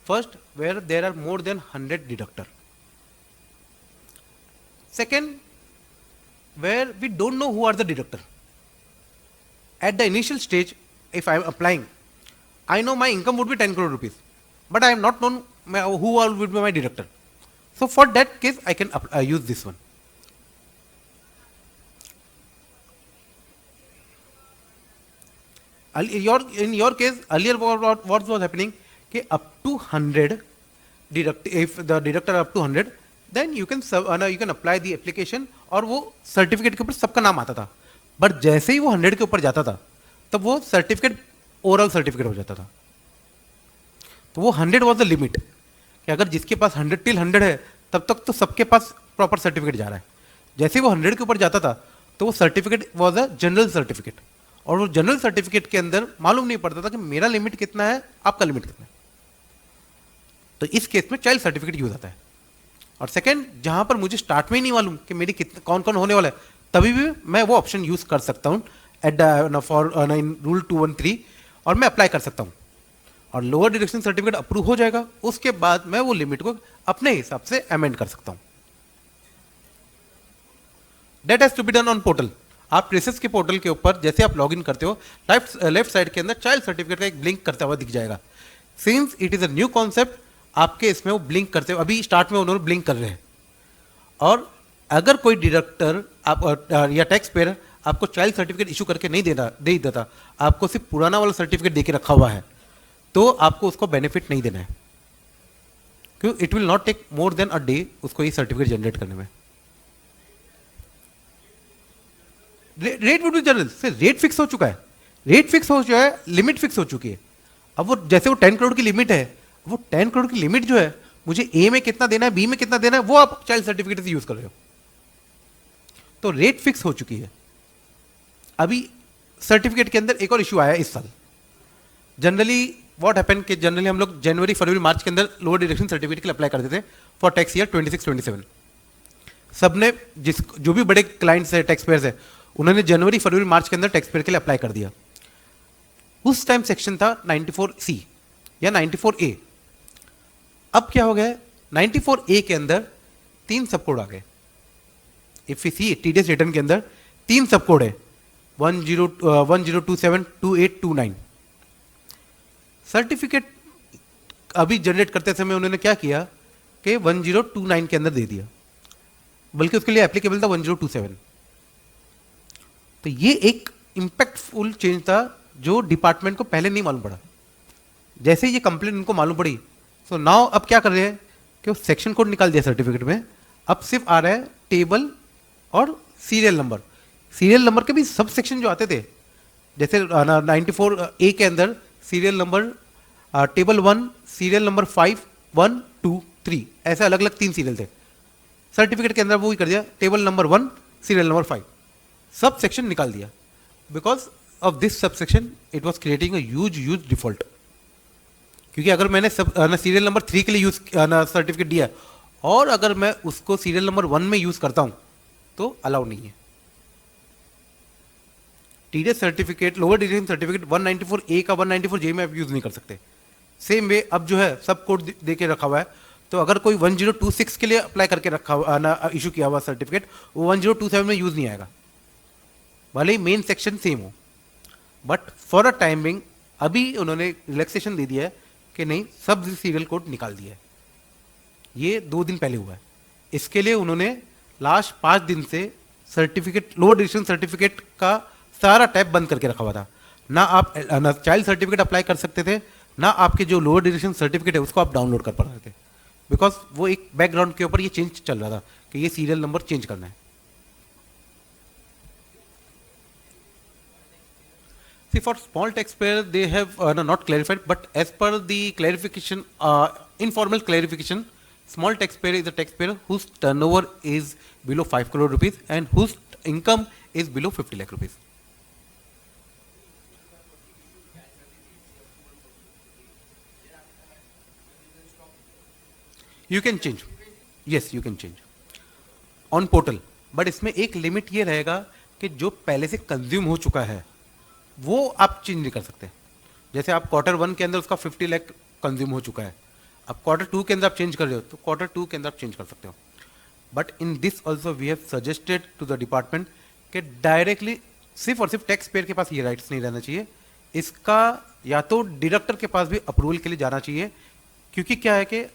first where there are more than 100 deductor, second where we don't know who are the deductor. At the initial stage, if I am applying, I know my income would be 10 crore rupees, but I am not known who all would be my deductor. So for that case, I can use this one. In your case, earlier what was happening? कि up to 100 deduct, if the deductor up to 100, then you can apply the application और वो certificate के ऊपर सबका नाम आता था, but जैसे ही वो 100 के ऊपर जाता था तब वो सर्टिफिकेट ओरल सर्टिफिकेट हो जाता था। तो वो 100 वाज द लिमिट कि अगर जिसके पास 100 till 100 है तब तक तो सबके पास प्रॉपर सर्टिफिकेट जा रहा है। जैसे ही वो 100 के ऊपर जाता था तो वो certificate was a general certificate और वो जनरल सर्टिफिकेट के अंदर मालूम नहीं पड़ता था कि मेरा लिमिट कितना है, आपका लिमिट कितना है। तो इस केस में चाइल्ड सर्टिफिकेट यूज आता है। और सेकंड, जहां पर मुझे स्टार्ट में ही नहीं मालूम कि मेरी कितना कौन कौन होने वाला है, तभी भी मैं वो ऑप्शन यूज कर सकता हूँ एट फॉर इन रूल 213 और मैं अप्लाई कर सकता हूँ और लोअर डिडक्शन सर्टिफिकेट अप्रूव हो जाएगा। उसके बाद मैं वो लिमिट को अपने हिसाब से अमेंड कर सकता हूँ। That has to be done on portal. आप ट्रेसेस के पोर्टल के ऊपर जैसे आप लॉगिन करते हो, लेफ्ट साइड के अंदर चाइल्ड सर्टिफिकेट का एक ब्लिंक करता हुआ दिख जाएगा। Since it is a new concept, आपके इसमें वो ब्लिंक करते हुए, अभी स्टार्ट में उन्होंने ब्लिंक कर रहे हैं। और अगर कोई डिडक्टर आप या टैक्स पेयर आपको चाइल्ड सर्टिफिकेट इशू करके नहीं देता, आपको सिर्फ पुराना वाला सर्टिफिकेट देके रखा हुआ है, तो आपको उसको बेनिफिट नहीं देना है, क्योंकि it will not take more than a day उसको ये सर्टिफिकेट जनरेट करने में। रेट वुड बी जनरल से रेट फिक्स हो चुका है, रेट फिक्स हो चुका है, लिमिट फिक्स हो चुकी है। अब वो जैसे वो 10 करोड़ की लिमिट है, वो 10 करोड़ की लिमिट जो है, मुझे ए में कितना देना है, बी में कितना देना है, वो आप चाइल्ड सर्टिफिकेट से यूज कर रहे हो, तो रेट फिक्स हो चुकी है। अभी सर्टिफिकेट के अंदर एक और इशू आया है इस साल। जनरली व्हाट हैपन कि जनरली हम लोग जनवरी, फरवरी, मार्च के अंदर लोअर डिडक्शन सर्टिफिकेट के लिए अप्लाई करते थे फॉर टैक्स ईयर 26-27। सबने जो भी बड़े क्लाइंट्स है, टैक्स पेयर्स है, उन्होंने जनवरी, फरवरी, मार्च के अंदर टैक्स पेयर के लिए अप्लाई कर दिया। उस टाइम सेक्शन था 94C या 94A। अब क्या हो गया, 94A के अंदर 3 सब कोड आ गए। If you see TDS return के अंदर 3 सब कोड है, 1027, 2829। सर्टिफिकेट अभी जनरेट करते समय उन्होंने क्या किया कि 1029 के अंदर दे दिया, बल्कि उसके लिए एप्लीकेबल था 1027। तो ये एक इंपैक्टफुल चेंज था जो डिपार्टमेंट को पहले नहीं मालूम पड़ा। जैसे ये कंप्लेंट उनको मालूम पड़ी, सो नाउ अब क्या कर रहे हैं कि वो सेक्शन कोड निकाल दिया सर्टिफिकेट में। अब सिर्फ आ रहा है टेबल और सीरियल नंबर। सीरियल नंबर के भी सब सेक्शन जो आते थे, जैसे 94A के अंदर serial number table 1, serial number 5, 1, 2, 3, ऐसे अलग अलग 3 सीरियल थे। सर्टिफिकेट के अंदर वो ही कर दिया, table number 1, serial number 5, sub section निकाल दिया। Because of this sub section it was creating a huge default. क्योंकि अगर मैंने सीरियल नंबर 3 के लिए यूज सर्टिफिकेट दिया और अगर मैं उसको सीरियल नंबर 1 में यूज करता हूं तो अलाउ नहीं है। TDS certificate, lower deduction certificate 194A का 194J में आप यूज नहीं कर सकते। सेम वे अब जो है सब कोड दे के रखा हुआ है, तो अगर कोई 1026 के लिए अप्लाई करके रखा हुआ इशू किया हुआ सर्टिफिकेट, वो 1027 में यूज नहीं आएगा, भले ही मेन सेक्शन सेम हो। But for a time being अभी उन्होंने रिलैक्सेशन दे दिया है कि नहीं, सब सीरियल कोड निकाल दिया है। ये 2 दिन पहले हुआ है। इसके लिए उन्होंने लास्ट 5 दिन से सर्टिफिकेट, लोअर डिडक्शन सर्टिफिकेट का सारा टैब बंद करके रखा हुआ था। ना आप चाइल्ड सर्टिफिकेट अप्लाई कर सकते थे, ना आपके जो लोअर डिडक्शन सर्टिफिकेट है उसको आप डाउनलोड कर पा रहे थे, बिकॉज वो एक बैकग्राउंड के ऊपर ये चेंज चल रहा था कि ये सीरियल नंबर चेंज करना है। See, for small taxpayer, they have not clarified, but as per the clarification, informal clarification, small taxpayer is a taxpayer whose turnover is below 5 crore rupees and whose income is below 50 lakh rupees. You can change. Yes, you can change on portal, but इसमें एक limit ये रहेगा कि जो पहले से consume हो चुका है वो आप चेंज नहीं कर सकते। जैसे आप Q1 के अंदर उसका 50 लाख कंज्यूम हो चुका है, अब Q2 के अंदर आप चेंज कर रहे हो तो Q2 के अंदर आप चेंज कर सकते हो। But in this also we have suggested to the department कि डायरेक्टली सिर्फ और सिर्फ टैक्स पेयर के पास ये राइट्स नहीं रहना चाहिए, इसका या तो डिडक्टर के पास भी अप्रूवल के लिए जाना चाहिए। क्योंकि क्या है कि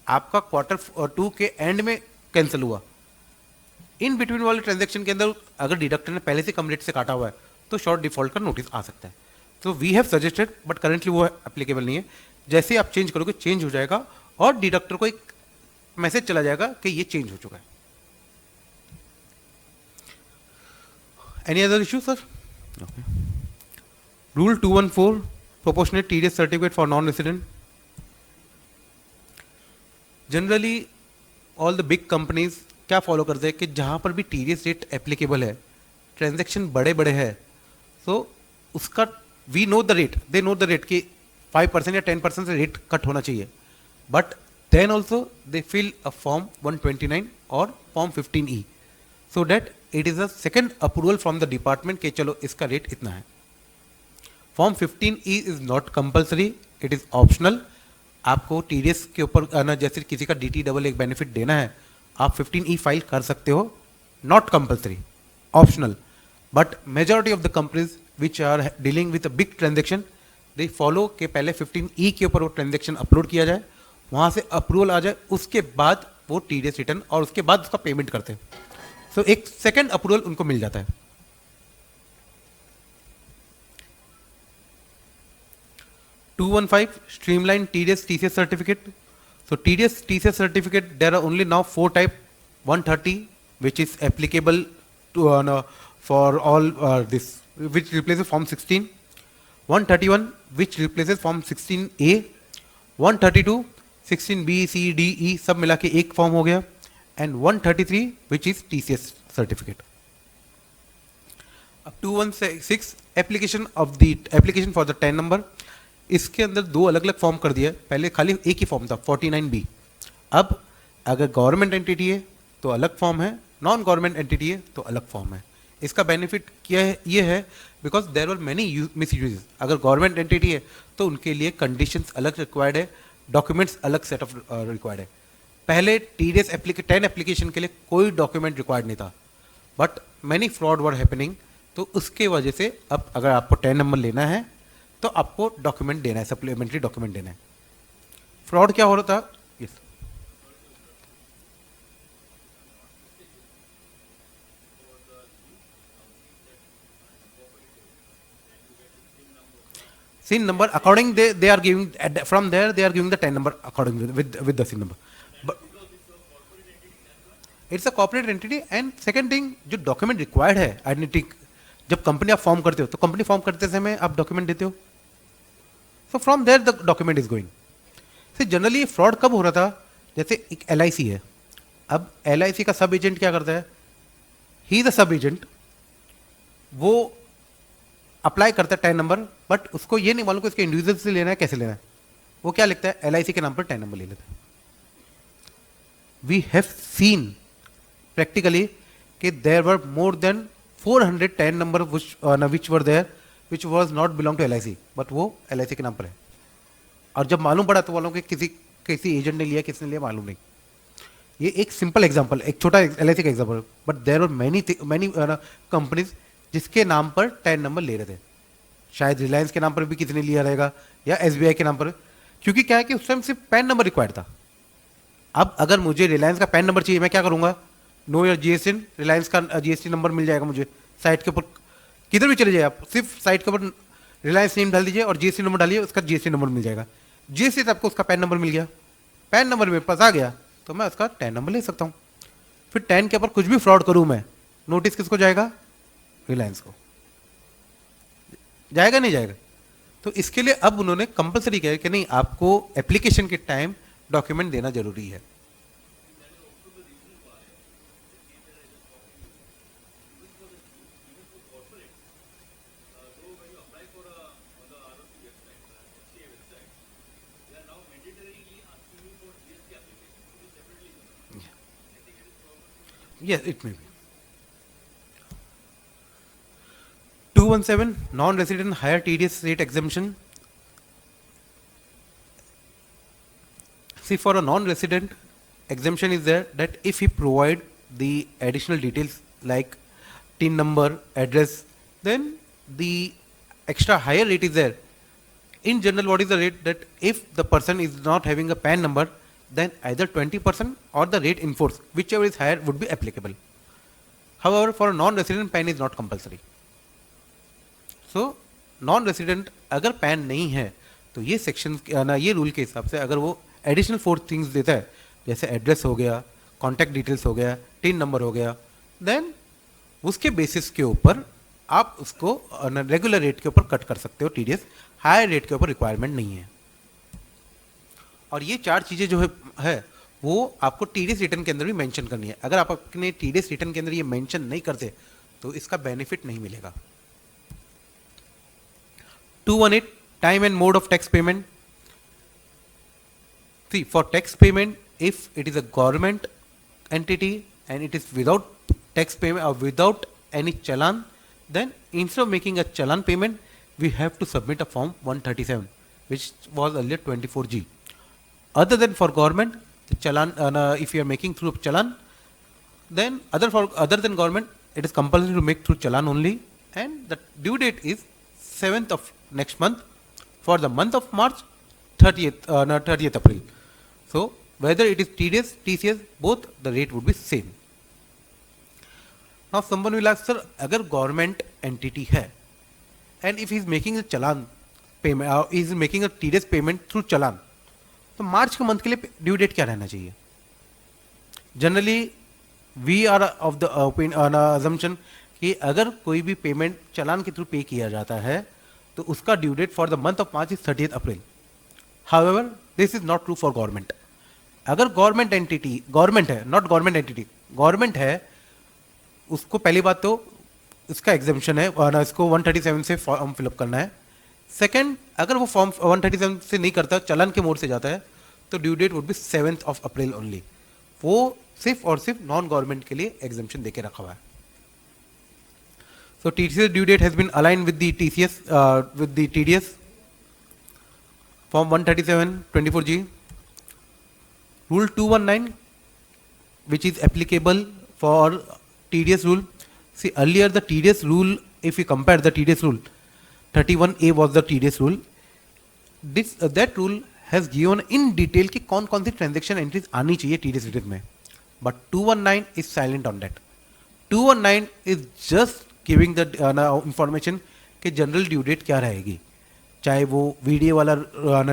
आपका Q2 के एंड में कैंसिल हुआ, इन बिटवीन वाले ट्रांजेक्शन के अंदर अगर डिडक्टर ने पहले से कम रेट से काटा हुआ है तो शॉर्ट डिफॉल्ट का नोटिस आ सकता है। तो we have suggested, but currently वो एप्लीकेबल नहीं है। जैसे आप चेंज करोगे चेंज हो जाएगा और डिडक्टर को एक मैसेज चला जाएगा कि ये चेंज हो चुका है। Any other issue sir? Okay. Rule 214 proportionate TDS certificate for non resident. Generally all the big companies क्या फॉलो करते हैं कि जहां पर भी टीडीएस रेट एप्लीकेबल है, ट्रांजैक्शन बड़े बड़े हैं, तो उसका we know the rate, they know the rate कि 5% या 10% से रेट कट होना चाहिए, but then also they fill a form 129 और form 15E so that it is a second approval from the department कि चलो इसका रेट इतना है. Form 15E is not compulsory, it is optional. आपको TDS के ऊपर जैसे किसी का DT डबल एक बेनिफिट देना है, आप 15E फाइल कर सकते हो, not compulsory, optional. But majority of the companies which are dealing with a big transaction, they follow के पहले 15E के ऊपर वो ट्रांजेक्शन अपलोड किया जाए, वहाँ से अप्रूवल आ जाए, उसके बाद वो TDS रिटर्न और उसके बाद उसका पेमेंट करते हैं. सो एक सेकेंड अप्रूवल उनको मिल जाता है. 215 streamline TDS TCS certificate. So TDS TCS certificate, there are only now 4 type. 130 which is applicable to for all this, which replaces form 16. 131 which replaces form 16A. 132 16B C D E सब मिला के एक form हो गया. And 133 which is TCS certificate. अब 216 application for the 10 number. इसके अंदर 2 अलग अलग फॉर्म कर दिया. पहले खाली एक ही फॉर्म था 49B. अब अगर गवर्नमेंट एंटिटी है तो अलग फॉर्म है, नॉन गवर्नमेंट एंटिटी है तो अलग फॉर्म है. इसका बेनिफिट क्या है, ये है because there are many misuses. अगर गवर्नमेंट एंटिटी है तो उनके लिए कंडीशंस अलग रिक्वायर्ड है, डॉक्यूमेंट्स अलग सेट ऑफ रिक्वायर्ड है. पहले TDS 10 एप्लीकेशन के लिए कोई डॉक्यूमेंट रिक्वायर्ड नहीं था, but many fraud were happening. तो उसके वजह से अब अगर आपको 10 नंबर लेना है तो आपको डॉक्यूमेंट देना है, सप्लीमेंट्री डॉक्यूमेंट देना है. फ्रॉड क्या हो रहा था, yes SIN number according they are giving from there, they are giving the 10 number according with the SIN number. But it's a corporate entity. And second thing, जो document required है identity, जब company आप form करते हो तो company form करते समय आप डॉक्यूमेंट देते हो. So from there the document is going. से जनरली फ्रॉड कब हो रहा था, जैसे एक LIC है. अब LIC का सब एजेंट क्या करता है, ही द सब एजेंट, वो अप्लाई करता है 10 नंबर, बट उसको ये नहीं मालूम कि इसके इंडिविजुअल से लेना है, कैसे लेना है. वो क्या लिखता है, LIC के नाम पर 10 नंबर ले लेता है. वी हैव सीन प्रैक्टिकली कि there were more than 410 number which were there which was not belong to LIC, but वो LIC के नाम पर है. और जब मालूम पड़ा तो बोलो कि किसी एजेंट ने लिया, किसने लिया मालूम नहीं. ये एक सिंपल एग्जांपल, एक छोटा LIC का example, but there are many companies जिसके नाम पर 10 नंबर ले रहे थे. शायद रिलायंस के नाम पर भी किसने लिया रहेगा, या SBI के नाम पर, क्योंकि क्या है कि उस टाइम सिर्फ पैन नंबर रिक्वायर्ड था. अब अगर मुझे रिलायंस का पैन नंबर चाहिए, मैं क्या करूंगा, नो योर GST, रिलायंस का GST नंबर मिल जाएगा मुझे साइट के ऊपर. किधर भी चले जाए आप, सिर्फ साइट के ऊपर रिलायंस नेम डाल दीजिए और GST नंबर डालिए, उसका GST नंबर मिल जाएगा. GST से आपको उसका पैन नंबर मिल गया, पैन नंबर मेरे पास आ गया तो मैं उसका 10 नंबर ले सकता हूँ. फिर 10 के ऊपर कुछ भी फ्रॉड करूँ मैं, नोटिस किसको जाएगा, रिलायंस को जाएगा, नहीं जाएगा. तो इसके लिए अब उन्होंने कंपलसरी किया है कि नहीं, आपको एप्लीकेशन के टाइम डॉक्यूमेंट देना जरूरी है. Yes, it may be. 217 non-resident higher TDS rate exemption. See, for a non-resident, exemption is there that if he provide the additional details like TIN number, address, then the extra higher rate is there. In general, what is the rate, that if the person is not having a PAN number, then either 20% or the rate in force, whichever is higher, would be applicable. However, for a non-resident, PAN is not compulsory. So, non-resident अगर PAN नहीं है तो ये section ये rule के हिसाब से अगर वो एडिशनल 4 थिंग्स देता है, जैसे एड्रेस हो गया, कॉन्टैक्ट डिटेल्स हो गया, टिन नंबर हो गया, देन उसके बेसिस के ऊपर आप उसको रेगुलर रेट के ऊपर कट कर सकते हो TDS. हायर रेट के ऊपर रिक्वायरमेंट नहीं है. और ये 4 चीज़ें जो है वो आपको TDS रिटर्न के अंदर भी मेंशन करनी है. अगर आप अपने TDS रिटर्न के अंदर ये मेंशन नहीं करते तो इसका बेनिफिट नहीं मिलेगा. 218, time and mode of tax payment. See, for tax payment, if it is a government entity and it is without tax payment or without any challan, then instead of making a challan payment, we have to submit a form 137, which was earlier 24G. Other than for government, the challan, if you are making through challan, then other than government, it is compulsory to make through challan only, and the due date is 7th of next month for the month of March, 30th April. So whether it is TDS, TCS, both the rate would be same. Now someone will ask, sir, agar government entity hai, and if he is making a challan payment, he is making a TDS payment through challan, तो मार्च के month के लिए due date क्या रहना चाहिए? Generally we are of the assumption कि अगर कोई भी पेमेंट चालान के थ्रू पे किया जाता है तो उसका due date for the month of March is 30th April. However this is not true for government. अगर गवर्नमेंट एंटिटी, गवर्नमेंट है, नॉट गवर्नमेंट एंटिटी, गवर्नमेंट है, उसको पहली बात तो इसका एग्जाम्पशन है और इसको 137 से फॉर्म फिलअप करना है. सेकंड, अगर वो फॉर्म 137 से नहीं करता, चालान के मोड से जाता है, तो due date would be 7th of April only. वो सिर्फ और सिर्फ नॉन गवर्नमेंट के लिए एग्जाम्पशन देके रखा हुआ है. So TCS due date has been aligned with the TCS with the TDS form 137 24G. Rule 219, which is applicable for TDS rule. See, earlier the TDS rule, if you compare the TDS rule, 31A was the TDS rule. This that rule has given in detail कि कौन कौन सी transaction entries आनी चाहिए TDS return में. But 219 is silent on that. 219 is just giving the information कि general due date क्या रहेगी, चाहे वो वीडियो वाला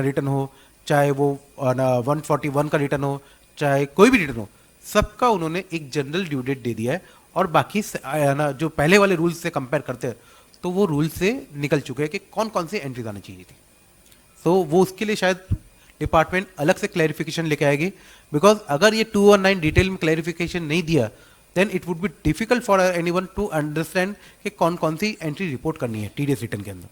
रिटर्न हो, चाहे वो 141 का रिटर्न हो, चाहे कोई भी रिटर्न हो, सबका उन्होंने एक जनरल ड्यू डेट दे दिया है. और बाकी जो पहले वाले रूल्स से कंपेयर करते हैं तो वो रूल से निकल चुके हैं कि कौन कौन सी एंट्रीज आनी चाहिए थी. तो वो उसके लिए शायद डिपार्टमेंट अलग से क्लैरिफिकेशन लेके आएगी, बिकॉज अगर ये 219 डिटेल में क्लैरिफिकेशन नहीं दिया then it would be difficult for anyone to understand कि कौन कौन सी एंट्री रिपोर्ट करनी है TDS रिटर्न के अंदर.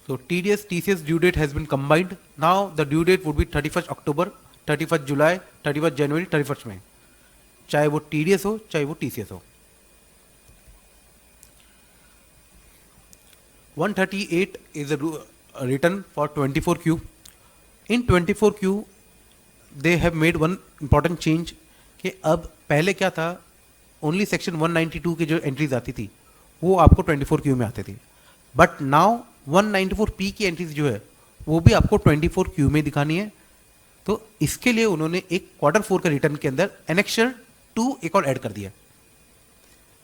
So TDS TCS due date has been combined. Now the due date would be 31st October, 31st July, 31st January, 31st May. चाहे वो TDS हो, चाहे वो TCS हो. 138 is a return for 24Q. In 24Q they have made one important change कि अब पहले क्या था, ओनली सेक्शन 192 की जो एंट्रीज आती थी वो आपको 24Q में आती थी. बट नाउ 194P की एंट्रीज जो है वो भी आपको 24Q में दिखानी है. तो इसके लिए उन्होंने एक Q4 के रिटर्न के अंदर एनेक्शर 2 एक और ऐड कर दिया.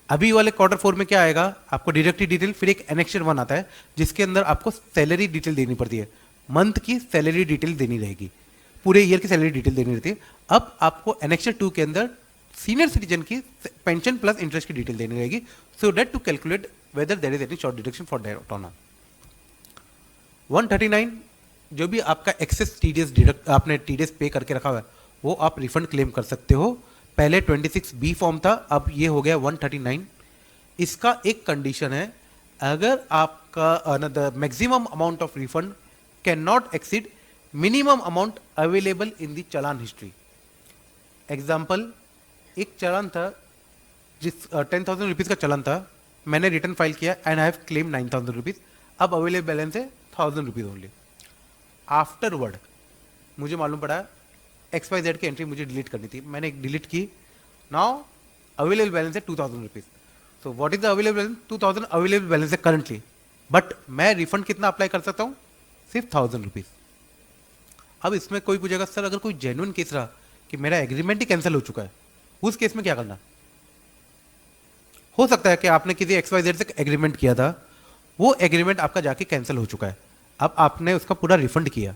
अभी वाले Q4 में क्या आएगा, आपको डायरेक्टली डिटेल, फिर एक एनेक्शर 1 आता है जिसके अंदर आपको सैलरी डिटेल देनी पड़ती है, मंथ की सैलरी डिटेल देनी रहेगी, पूरे ईयर की सैलरी डिटेल देनी रहती है. अब आपको एनेक्शर 2 के अंदर सीनियर सिटीजन की पेंशन प्लस इंटरेस्ट की डिटेल देनी रहेगी, so that to calculate whether there is any short deduction for that और नॉट. 139 जो भी आपका एक्सेस TDS डिडक्ट आपने TDS पे करके रखा हुआ है वो आप रिफंड क्लेम कर सकते हो. पहले 26B फॉर्म था, अब ये हो गया 139. इसका एक कंडीशन है, अगर आपका the maximum amount of refund can not exceed minimum amount available in the challan history. Example, एक चालान था जिस 10,000 रुपीज़ का चालान था, मैंने रिटर्न फाइल किया and I have claim 9,000 rupees. अब अवेलेबल बैलेंस है 1,000 रुपीज़ ओनली. आफ्टरवर्ड मुझे मालूम पड़ा XYZ की एंट्री मुझे डिलीट करनी थी, मैंने एक डिलीट की. नाउ अवेलेबल बैलेंस है 2,000 rupees. So what is the available balance? 2,000 available balance है करंटली, बट मैं रिफंड कितना अप्लाई कर सकता हूँ? सिर्फ 1,000 रुपीज़. अब इसमें कोई पूछेगा, सर अगर कोई जेन्युइन केस रहा कि मेरा एग्रीमेंट ही कैंसिल हो चुका है, उस केस में क्या करना? हो सकता है कि आपने किसी XYZ से एग्रीमेंट किया था, वो एग्रीमेंट आपका जाके कैंसिल हो चुका है, अब आपने उसका पूरा रिफंड किया.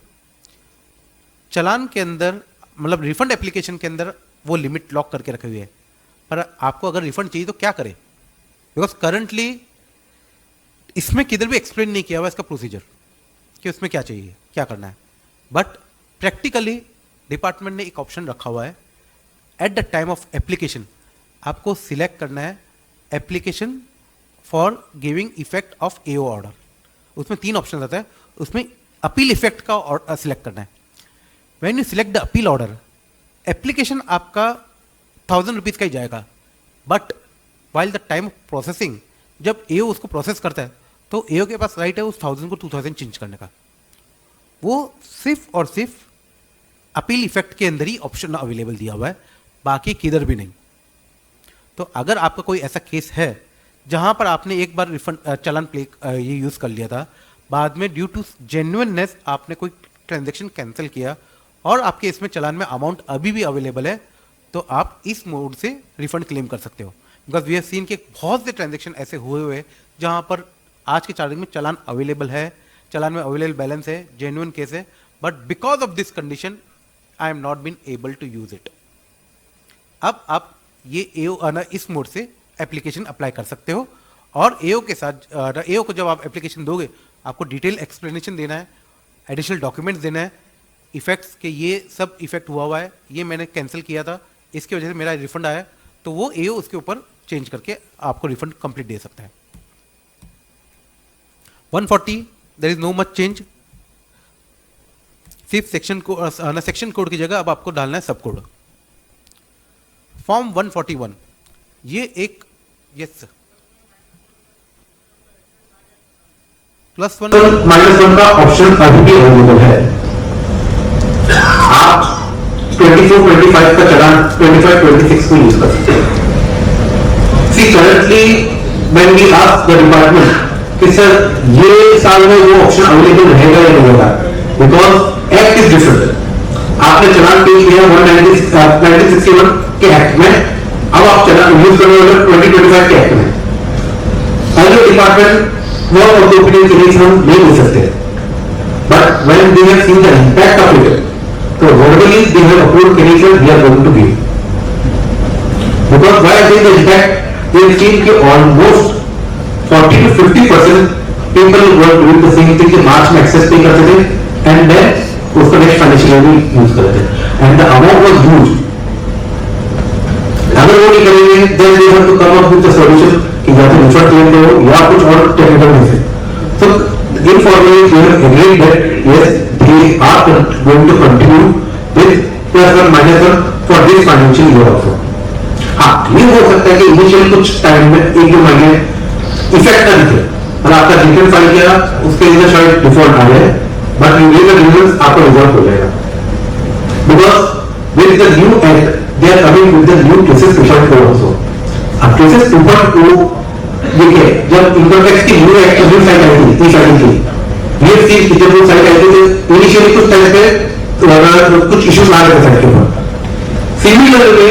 चालान के अंदर मतलब रिफंड एप्लीकेशन के अंदर वो लिमिट लॉक करके रखी हुई है, पर आपको अगर रिफंड चाहिए तो क्या करें? बिकॉज करंटली इसमें किधर भी एक्सप्लेन नहीं किया हुआ इसका प्रोसीजर कि उसमें क्या चाहिए, क्या करना है. बट प्रैक्टिकली डिपार्टमेंट ने एक ऑप्शन रखा हुआ है, at the time of application आपको सिलेक्ट करना है application for giving effect of AO order. उसमें 3 ऑप्शन आता है, उसमें अपील इफेक्ट का सिलेक्ट करना है। When you select the appeal order, application आपका 1000 रुपीज़ का ही जाएगा, but while the time of processing, जब एओ उसको प्रोसेस करता है तो एओ के पास राइट है उस 1000 को 2000 चेंज करने का। वो सिर्फ और सिर्फ अपील इफेक्ट के अंदर ही ऑप्शन अवेलेबल दिया हुआ है, बाकी किधर भी नहीं। तो अगर आपका कोई ऐसा केस है जहां पर आपने एक बार रिफंड चालान प्ले ये यूज़ कर लिया था, बाद में ड्यू टू जेन्युइननेस आपने कोई ट्रांजैक्शन कैंसिल किया और आपके इसमें चालान में अमाउंट अभी भी अवेलेबल है, तो आप इस मोड से रिफंड क्लेम कर सकते हो। बिकॉज वी हैव सीन के बहुत से ट्रांजैक्शन ऐसे हुए जहां पर आज के चार्जिंग में चालान अवेलेबल है, चालान में अवेलेबल बैलेंस है, जेन्युइन केस है, but because of this condition I am not been able to use it. अब आप ये एओ इस मोड से एप्लीकेशन अप्लाई कर सकते हो, और एओ के साथ एओ को जब आप एप्लीकेशन दोगे आपको डिटेल एक्सप्लेनेशन देना है, एडिशनल डॉक्यूमेंट्स देना है, इफेक्ट्स के ये सब इफेक्ट हुआ है, ये मैंने कैंसिल किया था, इसकी वजह से मेरा रिफंड आया, तो वो एओ उसके ऊपर चेंज करके आपको रिफंड कंप्लीट दे सकता है। 140 there is no much change, सिर्फ सेक्शन कोड की जगह अब आपको डालना है सब कोड। फॉर्म 141 ये एक यस +1
-1 का ऑप्शन अभी भी अवेलेबल है। आप 24-25 का चालान 25-26 को यूज कर सकते हैं। See, currently when we ask the department कि सर ये साल में वो ऑप्शन अवेलेबल रहेगा या नहीं होगा, बिकॉज एक्ट इज डिफरेंट। आपने चालान पे किया 1961 के एक्ट में, अब आप चालान यूज कर रहे हो 2025 के एक्ट में। पहले डिपार्टमेंट वो ओपिनियन के लिए हम नहीं ले सकते, but when they have seen the impact of it, तो verbally they have approved condition we are going to give, because why I say the impact they have seen कि almost 40 to 50% people were doing the same thing कि मार्च में access pay करते थे and then उसको next financial year में use करते थे, and the amount was huge. अगर वो नहीं करेंगे then they have to come up with the solution कि या तो रिफंड क्लेम दो या कुछ और technical method. So informally we have agreed that yes they are going to continue with +1 -1 for this financial year also। हाँ, ये हो सकता है कि इनिशियल कुछ टाइम में 1-2 महीने इफेक्ट ना दिखे, और आपका रिटर्न फाइल किया उसके लिए शायद डिफॉल्ट आ जाए, बट यू विल रिजल्ट आपका रिजल्ट हो जाएगा, because with the new act they are coming with the new cases 2.4 also. अब केसेस 2.2 देखिए, जब इनकम टैक्स की न्यू एक्ट न्यू साइट आई थी, ई फाइलिंग की ये थी कि जब वो साइट आई थी इनिशियली कुछ टाइम पे कुछ इश्यूज आ रहे थे साइट के ऊपर। सिमिलरली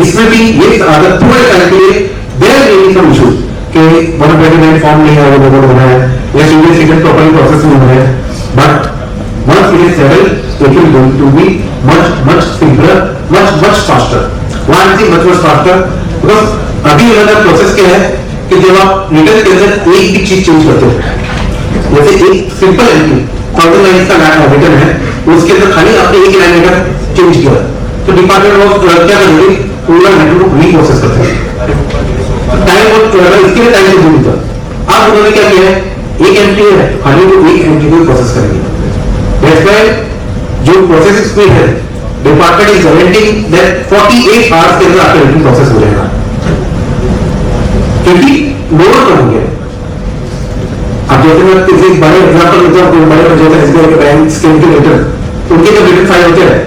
इसमें भी ये अगर थोड़े टाइम के लिए there may be some issues कि 129 फॉर्म नहीं अवेलेबल हो रहा है या सीरियस सीजन प्रॉपर्ली प्रोसेस नहीं हो रहा है, but once it is settled it will going to be much simpler, much faster। why is it much faster? because अभी हमारा प्रोसेस क्या है कि जब आप रिटर्न के अंदर एक भी चीज चेंज करते हो, जैसे एक सिंपल एंट्री 1000 लाइन का रिटर्न है, उसके अंदर खाली आपने एक लाइन अगर चेंज किया तो डिपार्टमेंट ऑफ क्या करेंगे, पूरा नेटवर्क रीप्रोसेस करते हैं, टाइम और इसके लिए टाइम नहीं मिलता। आप उन्होंने क्या किया है, एक एंट्री है खाली वो एक एंट्री को प्रोसेस करेंगे। दैट्स व्हाई जो प्रोसेसिंग स्पीड है department is guaranteeing that 48 hours के अंदर आपका रिटर्न प्रोसेस हो जाएगा, क्योंकि लोड कम हो गया। अब जैसे मैं किसी बड़े एग्जांपल देता हूं, बड़े जैसे एसबीआई के बैंक स्कीम के रिटर्न, उनके जब रिटर्न फाइल होते हैं,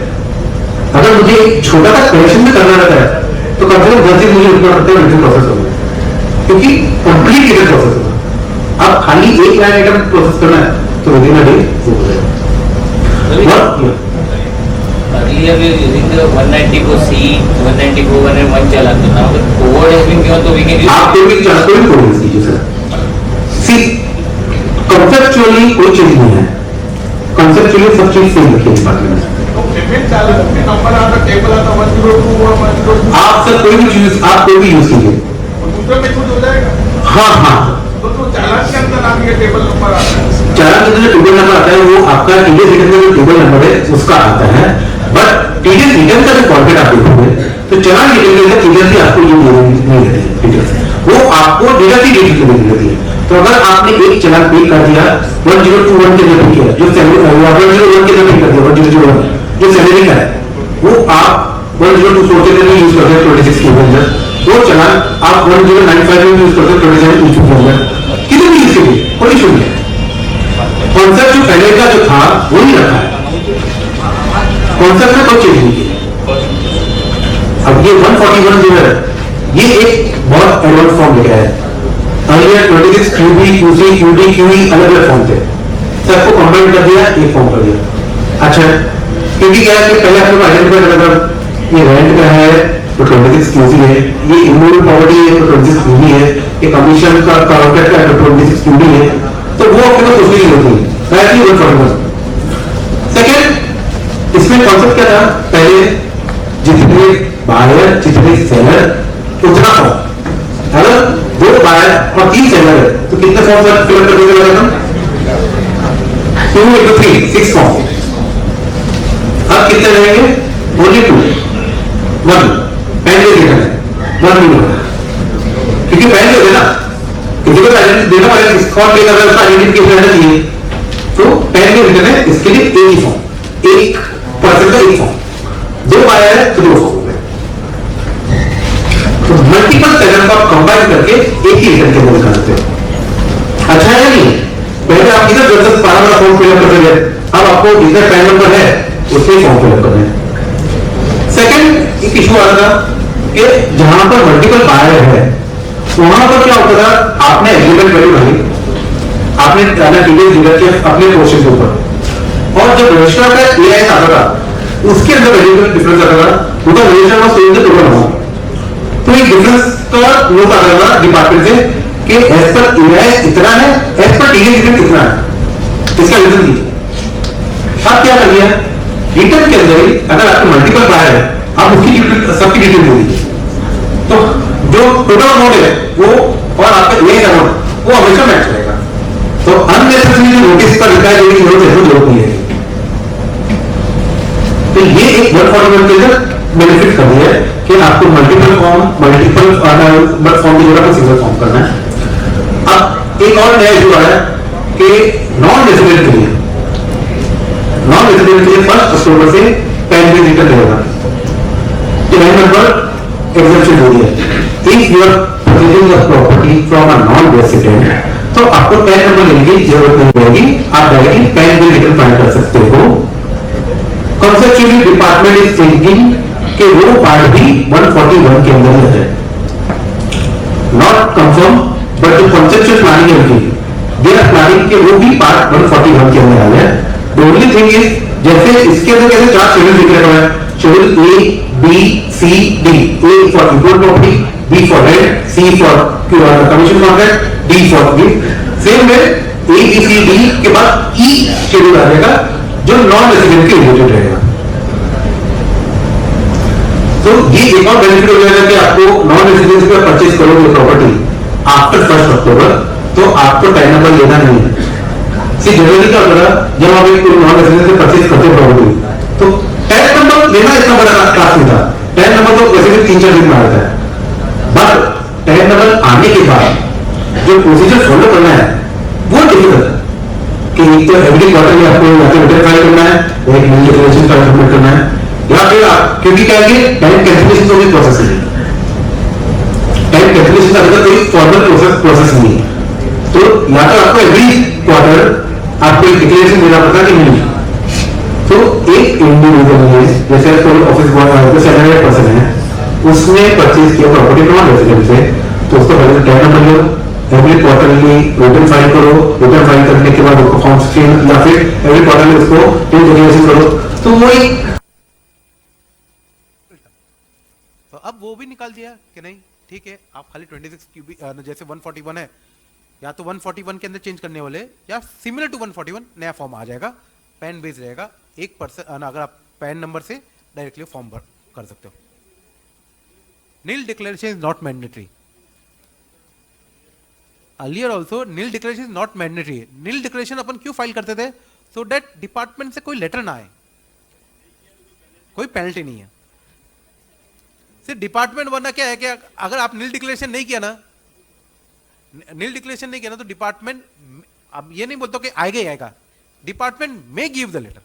अगर मुझे एक छोटा सा करेक्शन भी करना रहता है तो कम से कम 10 दिन मुझे रुकना पड़ता है रिटर्न प्रोसेस होगा, क्योंकि कंप्लीट रिटर्न प्रोसेस होगा। अब खाली एक लाइन आइटम प्रोसेस करना है तो विदिन अ डे हो जाएगा।
Earlier we were using the 194C, 194 चला था, now the code has been given, so we can use।
आप कोई भी कोड यूज कीजिए सर। सी कंसेप्चुअली कोई चीज नहीं है, कंसेप्चुअली सब चीज सेम रखिए डिपार्टमेंट में।
नंबर आता टेबल आता 102 और 102।
आप सर कोई भी चीज आप कोई भी यूज कीजिए,
दूसरे में कुछ हो जाएगा।
हाँ
तो चालान के अंदर आपके टेबल नंबर आता है,
चालान के अंदर टेबल नंबर आता है, वो आपका टीडीएस रिटर्न का जो टेबल नंबर है उसका आता है, बट टीडीएस रिटर्न का जो फॉर्मेट आप देखोगे तो चालान रिटर्न के अंदर टीडीएस भी आपको ये नहीं रहती है। वो आपको डेटा की डेट के लिए देती है। तो अगर आपने एक चलान पे कर दिया 1021 के लिए किया, जो 1001 के लिए कर दिया 1001 जो सैलरी का है, वो आप 1024 के लिए यूज करते हैं 26 के अंदर, वो चलान आप 1095 में यूज करते हैं 27 के अंदर, कितने भी यूज के लिए कोई इशू नहीं है। कॉन्सेप्ट जो पहले का जो था वो ही रखा है, कॉन्सेप्ट में कोई चेंज नहीं किया। अब ये 141 जो है ये एक बहुत एडवांस फॉर्म लेके आया है। Earlier 26 QB, QC, QD, QE अलग अलग फॉर्म थे, सबको कंबाइन कर दिया, एक फॉर्म कर दिया। अच्छा, क्योंकि क्या है कि पहले आपको आइडेंटिफाई करना था, ये रेंट का है तो 26 QC है, ये इमूवेबल प्रॉपर्टी है तो 26 QB है, ये कमीशन का कॉन्ट्रैक्ट का तो 26 QD है, तो वो अपने को सोचने की जरूरत नहीं है, डायरेक्टली 141। सेकेंड, इसमें कॉन्सेप्ट क्या था, पहले जितने बायर जितने सेलर उतना फॉर्म, अगर 2 बायर और 3 सेलर है तो कितने फॉर्म फिलअप कर देंगे हम? 2 into 3 6 फॉर्म। अब कितने रहेंगे? ओनली 2 1 पहले देना है 1 नहीं होगा, क्योंकि पहले हो ना किसी को आइडेंटिटी देना पड़ेगा, किस कौन पे कर रहा है उसका आइडेंटिफिकेशन रहना चाहिए, तो पहले रिटर्न है, इसके लिए एक ही फॉर्म, एक पर्सन का एक फॉर्म, 2 बायर है तो 2 फॉर्म। तो मल्टीपल सेलर को आप कंबाइन करके एक ही रिटर्न के अंदर निकाल सकते हो। अच्छा है नहीं? पहले आप किधर 10-12 वाला फॉर्म फिलअप कर रहे हैं, अब आपको जितना पैन नंबर है उससे फॉर्म फिलअप करना है। सेकंड एक इशू आ रहा था कि जहां पर मल्टीपल बायर है वहां पर क्या होता था, आपने एग्रीमेंट वैल्यू भरी, आपने डिटेल्स दिया कि अपने पोर्शन के ऊपर, और जब रजिस्टर का एआई आता था उसके अंदर वैल्यू डिफरेंस आता था, उनका register was same the total amount. तो एक डिफरेंस का नोट आ रहा था डिपार्टमेंट से कि एज पर एआई इतना है, एज पर टीडीएस इतना है, इसका रीजन कीजिए। अब क्या कर दिया, रिटर्न के अंदर ही अगर आपके मल्टीपल बायर है आप उसकी सबकी डिटेल दे दीजिए, तो जो टोटल अमाउंट है वो और आपका एआई अमाउंट वो हमेशा मैच रहेगा। तो अननेसेसरी नोटिस पर रिप्लाई देने की जरूरत नहीं है। तो ये एक 141 के अंदर बेनिफिट कर दिया है कि आपको मल्टीपल फॉर्म की जगह पर सिंगल फॉर्म करना है। अब एक और नया इशू आया कि नॉन रेजिडेंट के लिए 1 अक्टूबर से पैन बिल रिटर्न रहेगा, पैन नंबर एग्जेम्पशन हो गया। If you are purchasing a property from a non resident तो आपको पैन नंबर लेने की जरूरत नहीं पड़ेगी, आप directly pan bill return file कर सकते हो। कॉन्सेप्चुअली डिपार्टमेंट इज थिंकिंग कि वो पार्ट भी 141 के अंदर ही है, not confirm but the conceptual planning है उनकी, दे आर प्लानिंग कि वो भी पार्ट 141 के अंदर आ जाए। द ओनली थिंग इज जैसे इसके अंदर कैसे 4 शेड्यूल दिख रहे हैं, schedule A, B, C, D, A for import property, B for rent, C for commission contract, D for gift, same में A, B, C, D के बाद E शेड्यूल आ जाएगा जो नॉन रेजिडेंट के रिलेटेड रहेगा। तो ये एक और बेनिफिट हो जाएगा कि आपको नॉन रेजिडेंस पे परचेज करोगे प्रॉपर्टी आफ्टर 1 अक्टूबर तो आपको पैन नंबर लेना नहीं है। सी जनरली क्या होता है जब आप एक नॉन रेजिडेंस से परचेज करते हो प्रॉपर्टी तो पैन नंबर लेना इतना बड़ा टास्क नहीं था, पैन नंबर तो वैसे भी 3-4 दिन में आता है, बट पैन नंबर आने के बाद जो प्रोसीजर फॉलो करना है वो डिफिकल्ट है कि एक तो एवरी क्वार्टर में आपको या तो रिटर्न फाइल करना है, एक न्यू डिक्लेरेशन फाइल सबमिट करना है, या फिर क्योंकि क्या है बैंक कैलकुलेशन तो भी प्रोसेस है, बैंक कैलकुलेशन का कोई फॉर्मल प्रोसेस नहीं है, तो या तो आपको एवरी क्वार्टर आपको एक डिक्लेरेशन देना पड़ता कि नहीं। तो एक इंडिविजुअल है जैसे कोई ऑफिस बॉय सैलरीड पर्सन है उसने परचेज किया प्रॉपर्टी फ्रॉम रेजिडेंट से, तो उसको पहले टैन नंबर लो, एवरी क्वार्टरली रिटर्न फाइल करो, रिटर्न फाइल करने के बाद उसको फॉर्म स्क्रीन या फिर एवरी क्वार्टरली उसको डिक्लेरेशन करो, तो वो एक
तो अब वो भी निकाल दिया कि नहीं ठीक है आप खाली 26 क्यूबी जैसे 141 है या तो 141 के अंदर चेंज करने वाले या सिमिलर टू 141 नया फॉर्म आ जाएगा, पैन बेस रहेगा, एक पर्सन अगर आप पैन नंबर से डायरेक्टली फॉर्म भर कर सकते हो। Nil declaration is not mandatory, earlier also nil declaration is not mandatory. Nil declaration अपन क्यों फाइल करते थे, सो दैट डिपार्टमेंट से कोई लेटर ना आए, कोई पेनल्टी नहीं है। सिर्फ डिपार्टमेंट वरना क्या है कि अगर आप नील डिक्लेरेशन नहीं किया ना नील डिक्लेरेशन नहीं किया ना तो डिपार्टमेंट, अब ये नहीं बोलता कि आएगा ही आएगा, डिपार्टमेंट में गिव द लेटर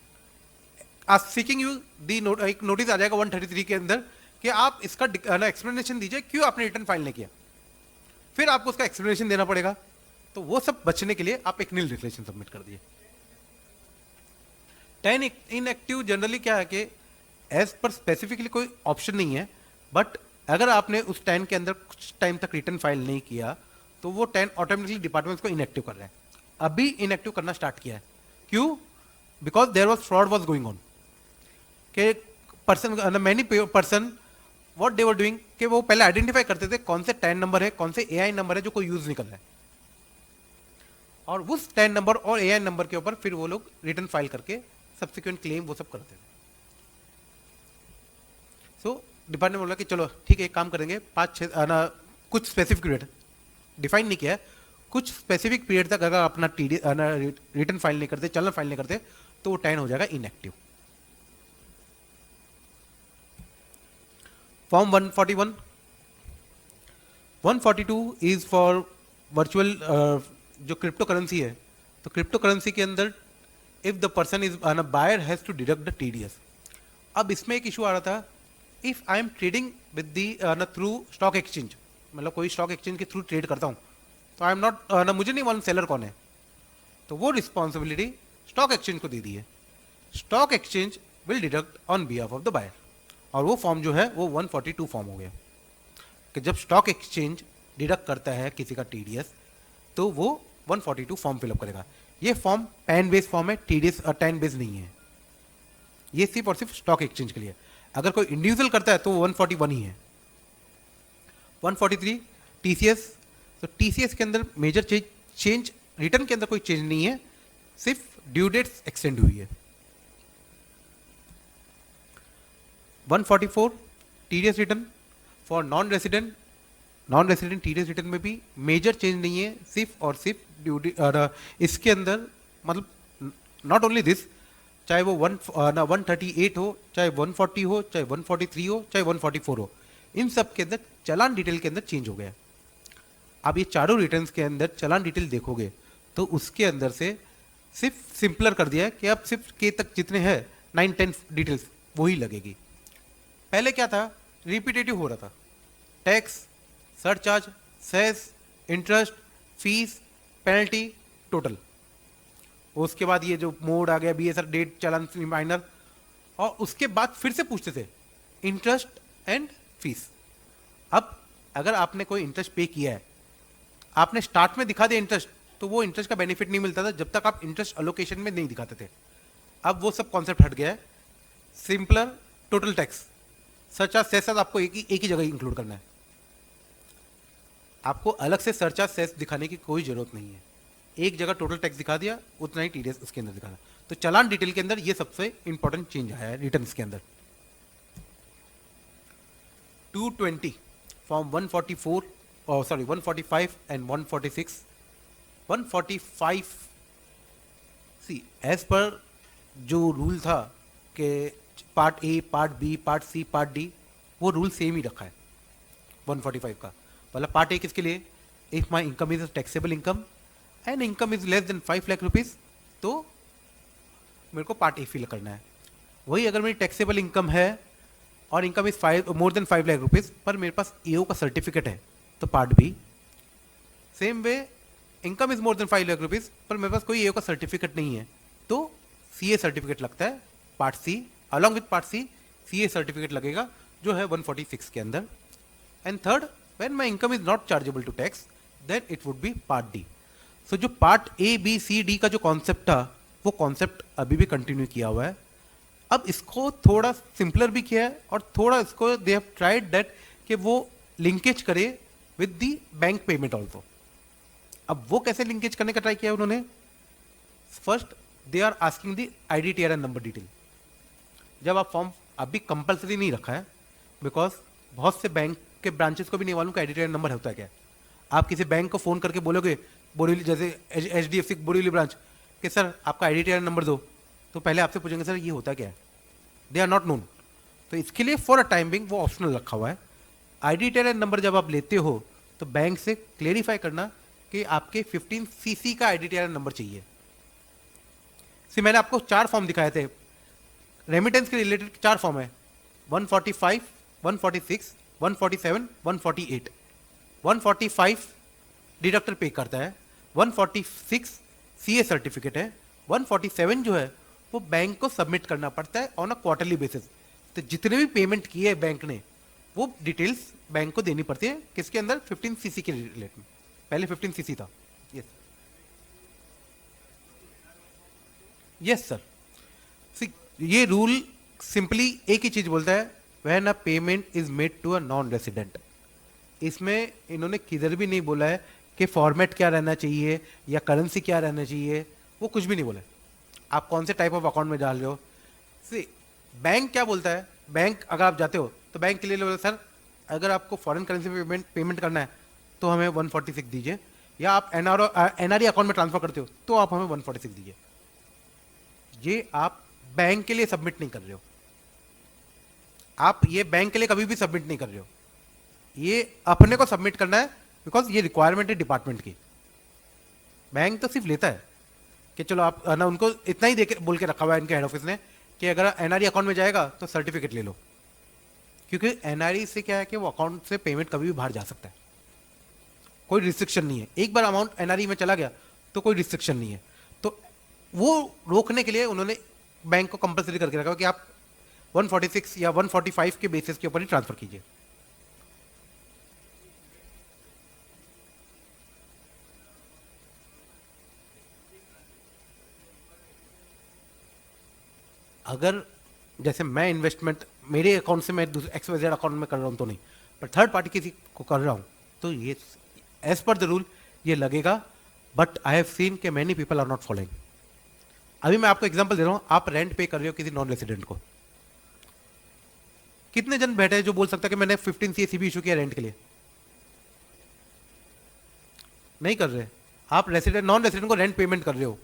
आज सीकिंग यू दी नोट, एक नोटिस आ जाएगा 133 के अंदर कि आप इसका एक्सप्लेनेशन दीजिए क्यों आपने रिटर्न फाइल नहीं किया, फिर आपको उसका एक्सप्लेनेशन देना पड़ेगा। तो वो सब बचने के लिए आप एक नील डिक्लेरेशन सबमिट कर दिए। 10 इनएक्टिव जनरली क्या है कि एज पर स्पेसिफिकली कोई ऑप्शन नहीं है, बट अगर आपने उस 10 के अंदर कुछ टाइम तक रिटर्न फाइल नहीं किया तो वो 10 ऑटोमेटिकली डिपार्टमेंट को इनएक्टिव कर रहे हैं। अभी इनएक्टिव करना स्टार्ट किया है, क्यों? Because there was fraud was going on के person, many person what they were doing कि वो पहले आइडेंटिफाई करते थे कौन से 10 नंबर है, कौन से एआई नंबर है जो कोई यूज नहीं कर रहा है, और उस 10 नंबर और एआई नंबर के ऊपर फिर वो लोग रिटर्न फाइल करके सब्सिक्वेंट क्लेम वो सब करते थे। सो डिपार्टमेंट बोला कि चलो ठीक है एक काम करेंगे, 5-6 कुछ स्पेसिफिक पीरियड डिफाइन नहीं किया है, कुछ स्पेसिफिक पीरियड तक अगर अपना रिटर्न फाइल नहीं करते, चलन फाइल नहीं करते, तो वो 10 हो जाएगा inactive. Form 141, 142 is for virtual जो क्रिप्टो करेंसी है, तो क्रिप्टो करेंसी के अंदर if the person is buyer has to deduct the TDS. अब इसमें एक इशू आ रहा था, if I am trading with the through stock exchange, मतलब कोई स्टॉक एक्सचेंज के थ्रू ट्रेड करता हूं, तो आई एम नॉट मुझे नहीं मालूम सेलर कौन है, तो वो रिस्पॉन्सिबिलिटी स्टॉक एक्सचेंज को दे दी है। Stock exchange will deduct on behalf of the buyer, और वो फॉर्म जो है वो 142 फॉर्म हो गया कि जब स्टॉक एक्सचेंज डिडक्ट करता है किसी का टीडीएस तो वो 142 फॉर्म फिलअप करेगा। ये फॉर्म पैन बेस्ड फॉर्म है, टीडीएस और टैन बेस्ड नहीं है, ये सिर्फ और सिर्फ स्टॉक एक्सचेंज के लिए। अगर कोई इंडिविजुअल करता है तो 141 ही है। 143 टीसीएस, तो टीसीएस के अंदर मेजर चेंज रिटर्न के अंदर कोई चेंज नहीं है, सिर्फ ड्यू डेट्स एक्सटेंड हुई है। 144 TDS return for non resident, non resident TDS return में भी मेजर चेंज नहीं है, सिर्फ और सिर्फ ड्यूटी इसके अंदर, मतलब नॉट ओनली दिस, चाहे वो 138 हो, चाहे 140 हो, चाहे 143 हो, चाहे 144 हो, इन सब के अंदर चालान डिटेल के अंदर चेंज हो गया। आप ये चारों रिटर्न्स के अंदर चालान डिटेल देखोगे तो उसके अंदर से सिर्फ सिंपलर कर दिया है कि अब सिर्फ के तक जितने हैं 9-10 डिटेल्स वही लगेगी। पहले क्या था, रिपीटेटिव हो रहा था, tax, surcharge, cess, interest, fees, penalty, total. उसके बाद ये जो मोड आ गया बीएसआर डेट चालान रिमाइंडर, और उसके बाद फिर से पूछते थे इंटरेस्ट एंड फीस। अब अगर आपने कोई इंटरेस्ट पे किया है, आपने स्टार्ट में दिखा दिया इंटरेस्ट, तो वो इंटरेस्ट का बेनिफिट नहीं मिलता था जब तक आप इंटरेस्ट अलोकेशन में नहीं दिखाते थे। अब वो सब कॉन्सेप्ट हट गया है, simpler total tax, surcharge cess आपको एक ही जगह इंक्लूड करना है, आपको अलग से सरचार्ज सेस दिखाने की कोई जरूरत नहीं है, एक जगह टोटल टैक्स दिखा दिया, उतना ही टीडीएस उसके अंदर दिखाना। तो चालान डिटेल के अंदर ये सबसे इंपॉर्टेंट चेंज आया है रिटर्न्स के अंदर। 220 form 144 sorry 145 and 146। 145 see as per जो रूल था कि part A, part B, part C, part D, वो रूल सेम ही रखा है 145 का। मतलब पार्ट ए किसके लिए, if my income is taxable income and income is less than 5 lakh rupees, तो मेरे को पार्ट ए फिल करना है। वही अगर मेरी टैक्सेबल इनकम है और income is more than 5 lakh rupees पर मेरे पास एओ का सर्टिफिकेट है, तो part B. Same way income is more than 5 lakh rupees पर मेरे पास कोई एओ का सर्टिफिकेट नहीं है, तो सीए सर्टिफिकेट लगता है part C, along with part C CA certificate लगेगा जो है 146 के अंदर। And third, when my income is not chargeable to tax then it would be part D. So जो part A B C D का जो कॉन्सेप्ट था वो कॉन्सेप्ट अभी भी कंटिन्यू किया हुआ है। अब इसको थोड़ा सिंपलर भी किया है और थोड़ा इसको दे हैव ट्राइड दैट कि वो लिंकेज करे with the bank payment also. अब वो कैसे लिंकेज करने का ट्राई किया उन्होंने, first they are asking the IDTRN number detail. जब आप फॉर्म अभी कंपलसरी नहीं रखा है, बिकॉज बहुत से बैंक के ब्रांचेस को भी नहीं मालूम कि IDTRN नंबर होता है क्या। आप किसी बैंक को फोन करके बोलोगे बोरीवली, जैसे HDFC बोरीवली ब्रांच, कि सर आपका IDTRN नंबर दो, तो पहले आपसे पूछेंगे सर ये होता क्या है, दे आर नॉट नोन। तो इसके लिए फॉर अ टाइम बिंग वो ऑप्शनल रखा हुआ है। IDTRN नंबर जब आप लेते हो तो बैंक से क्लेरिफाई करना कि आपके 15 सीसी का आईडीटीआर नंबर चाहिए। सी मैंने आपको 4 फॉर्म दिखाए थे, रेमिटेंस के रिलेटेड 4 फॉर्म है, 145, 146, 147, 148। 145 डिडक्टर पे करता है, 146 सीए सर्टिफिकेट है, 147 जो है वो बैंक को सबमिट करना पड़ता है ऑन अ क्वार्टरली बेसिस। तो जितने भी पेमेंट किए बैंक ने वो डिटेल्स बैंक को देनी पड़ती है, किसके अंदर, 15 सीसी के रिलेट में। पहले 15 सीसी था। Yes yes sir. सी ये रूल सिंपली एक ही चीज बोलता है, when a payment is made to a non resident. इसमें इन्होंने किधर भी नहीं बोला है कि फॉर्मेट क्या रहना चाहिए या करेंसी क्या रहना चाहिए, वो कुछ भी नहीं बोला है। आप कौन से टाइप ऑफ अकाउंट में डाल रहे हो। सी बैंक क्या बोलता है, बैंक अगर आप जाते हो तो बैंक के लिए बोलते सर अगर आपको फॉरेन करेंसी में पेमेंट करना है तो हमें 146 दीजिए, या आप एनआरई अकाउंट में ट्रांसफर करते हो तो आप हमें 146 दीजिए। ये आप बैंक के लिए सबमिट नहीं कर रहे हो, आप ये बैंक के लिए कभी भी सबमिट नहीं कर रहे हो, ये अपने को सबमिट करना है, बिकॉज ये रिक्वायरमेंट है डिपार्टमेंट की। बैंक तो सिर्फ लेता है कि चलो आप ना, उनको इतना ही दे के बोल के रखा हुआ है इनके हेड ऑफिस ने कि अगर एनआरई अकाउंट में जाएगा तो सर्टिफिकेट ले लो, क्योंकि एनआरई से क्या है कि वो अकाउंट से पेमेंट कभी भी बाहर जा सकता है, कोई रिस्ट्रिक्शन नहीं है। एक बार अमाउंट एनआरई में चला गया तो कोई रिस्ट्रिक्शन नहीं है। तो वो रोकने के लिए उन्होंने बैंक को कंपलसरी करके रखा कि आप 146 या 145 के बेसिस के ऊपर ही ट्रांसफर कीजिए। अगर जैसे मैं इन्वेस्टमेंट मेरे अकाउंट से मैं XYZ अकाउंट में कर रहा हूं तो नहीं, पर थर्ड पार्टी किसी को कर रहा हूं तो ये एज पर द रूल ये लगेगा। बट आई हैव सीन कि many people are not following. अभी मैं आपको एग्जांपल दे रहा हूं, आप रेंट पे कर रहे हो किसी नॉन रेसिडेंट को, कितने जन बैठे हैं जो बोल सकता है कि मैंने 15 CACB इशू किया रेंट के लिए? नहीं कर रहे। आप रेसिडेंट नॉन रेसिडेंट को रेंट पेमेंट कर रहे हो,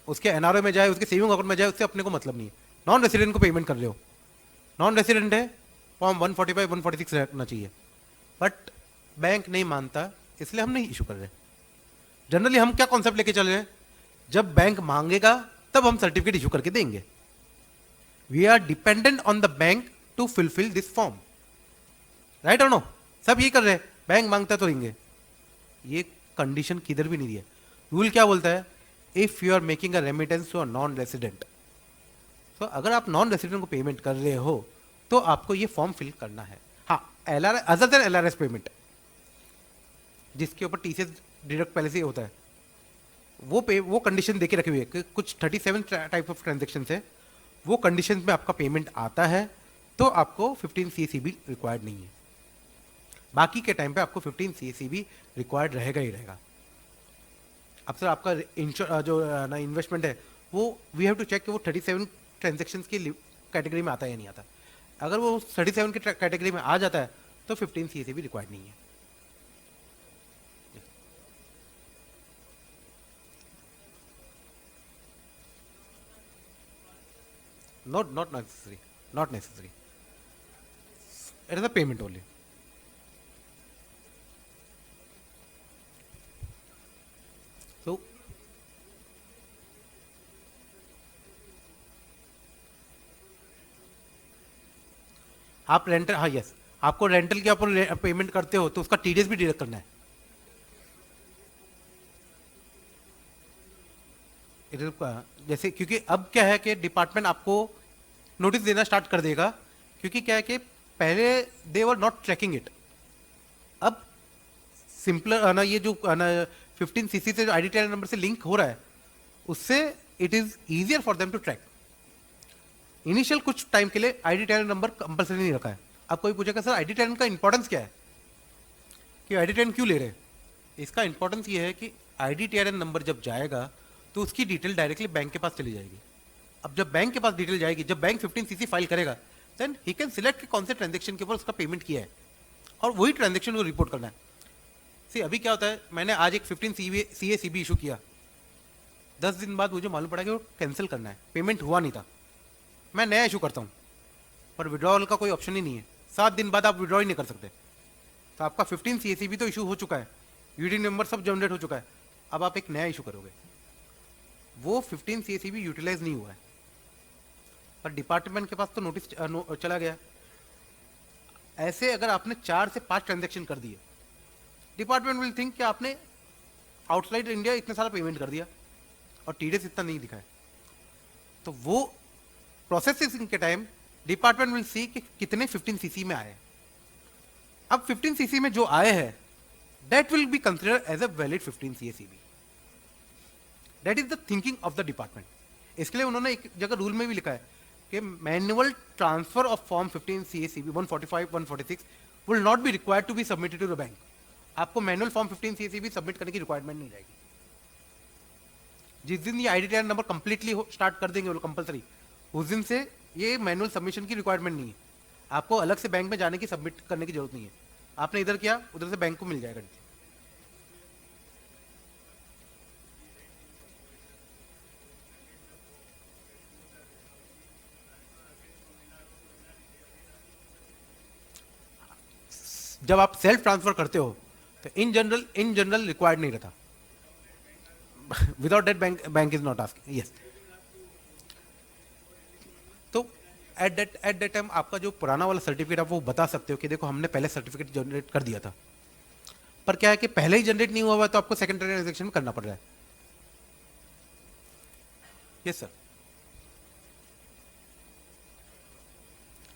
उसके एनआरओ में जाए उसके सेविंग अकाउंट में जाए उससे अपने को मतलब नहीं है, नॉन रेसिडेंट को पेमेंट कर रहे हो। नॉन रेसिडेंट है, फॉर्म 145 146 रखना चाहिए, बट बैंक नहीं मानता, इसलिए हम नहीं इशू कर रहे। जनरली हम क्या कॉन्सेप्ट लेके चल रहे हैं, जब बैंक मांगेगा तब हम सर्टिफिकेट इशू करके देंगे। We are dependent on the bank to fulfil this form, right or no? सब ये कर रहे हैं, बैंक मांगता तो देंगे। ये कंडीशन किधर भी नहीं दिया। रूल क्या बोलता है, if you are making a remittance to a non resident, तो अगर आप नॉन रेसिडेंट को पेमेंट कर रहे हो तो आपको ये फॉर्म फिल करना है। हाँ, अदर देन LRS पेमेंट जिसके ऊपर TCS डिडक्ट पहले से होता है, वो कंडीशन देके रखी हुई है कि कुछ 37 टाइप ऑफ ट्रांजेक्शन है, वो कंडीशन में आपका पेमेंट आता है तो आपको 15 CACB रिक्वायर्ड नहीं है। बाकी के टाइम पे आपको 15 CACB रिक्वायर्ड रहेगा ही रहेगा। अब सर आपका जो ना इन्वेस्टमेंट है वो वी हैव टू चेक कि वो 37 ट्रांजेक्शन्स की कैटेगरी में आता है या नहीं आता। अगर वो 37 की कैटेगरी में आ जाता है तो 15 CACB रिक्वायर्ड नहीं है। Not necessary. Not necessary. It is a payment only. So, आप रेंटल, हाँ यस, आपको रेंटल के ऊपर पेमेंट करते हो तो उसका TDS भी डिडक्ट करना है। जैसे क्योंकि अब क्या है कि डिपार्टमेंट आपको नोटिस देना स्टार्ट कर देगा, क्योंकि क्या है कि पहले दे वर नॉट ट्रैकिंग इट। अब सिंपलर ना ये जो ना 15 CC से जो आईडीटीआर नंबर से लिंक हो रहा है उससे it is easier for them to track. Initial कुछ टाइम के लिए आईडीटीआर नंबर कंपलसरी नहीं रखा है। अब कोई पूछेगा सर आईडीटीआर का इंपॉर्टेंस क्या है, कि आईडीटीआर क्यों ले रहे हैं? इसका इंपॉर्टेंस ये है कि आईडीटीआर नंबर जब जाएगा तो उसकी डिटेल डायरेक्टली बैंक के पास चली जाएगी। अब जब बैंक के पास डिटेल जाएगी, जब बैंक 15 CC फाइल करेगा देन ही कैन सिलेक्ट कि कौन से ट्रांजेक्शन के ऊपर उसका पेमेंट किया है और वही ट्रांजेक्शन को रिपोर्ट करना है। सी अभी क्या होता है, मैंने आज एक 15 CACB इशू किया, 10 दिन बाद मुझे मालूम पड़ा कि वो कैंसिल करना है, पेमेंट हुआ नहीं था, मैं नया इशू करता हूँ, पर विड्रॉल का कोई ऑप्शन ही नहीं है। 7 दिन बाद आप विड्रॉ ही नहीं कर सकते। तो आपका 15 CACB तो इशू हो चुका है, यूडी नंबर सब जनरेट हो चुका है, अब आप एक नया इशू करोगे, वो 15 CACB यूटिलाइज नहीं हुआ है, पर डिपार्टमेंट के पास तो नोटिस चला गया। ऐसे अगर आपने 4 से 5 ट्रांजैक्शन कर दिए, डिपार्टमेंट विल थिंक कि आपने आउटसाइड इंडिया इतना सारा पेमेंट कर दिया और टीडीएस इतना नहीं दिखाया, तो वो प्रोसेसिंग के टाइम डिपार्टमेंट विल सी कि कितने 15 CC में आए। अब 15 CC में जो आए हैं, that will be considered as a valid 15 CACB। That is the thinking of the department. इसके लिए उन्होंने एक जगह रूल में भी लिखा है कि manual transfer of form 15 CACB 145 146 will not be required to be submitted to the bank. आपको मैनुअल फॉर्म 15 CACB सबमिट करने की रिक्वायरमेंट नहीं रहेगी। जिस दिन ये आईडीटीआर नंबर कंप्लीटली स्टार्ट कर देंगे कंपलसरी, उस दिन से ये मैनुअल सबमिशन की रिक्वायरमेंट नहीं है। आपको अलग से बैंक में जाने की सबमिट करने की जरूरत नहीं है, आपने इधर किया उधर से बैंक को मिल जाएगा। जब आप सेल्फ ट्रांसफर करते हो तो इन जनरल रिक्वायर्ड नहीं रहता। Without that bank is not asking. Yes, तो एट दैट टाइम आपका जो पुराना वाला सर्टिफिकेट आप वो बता सकते हो कि देखो हमने पहले सर्टिफिकेट जनरेट कर दिया था, पर क्या है कि पहले ही जनरेट नहीं हुआ हुआ तो आपको सेकेंडरी ट्रांजेक्शन में करना पड़ रहा है। Yes sir.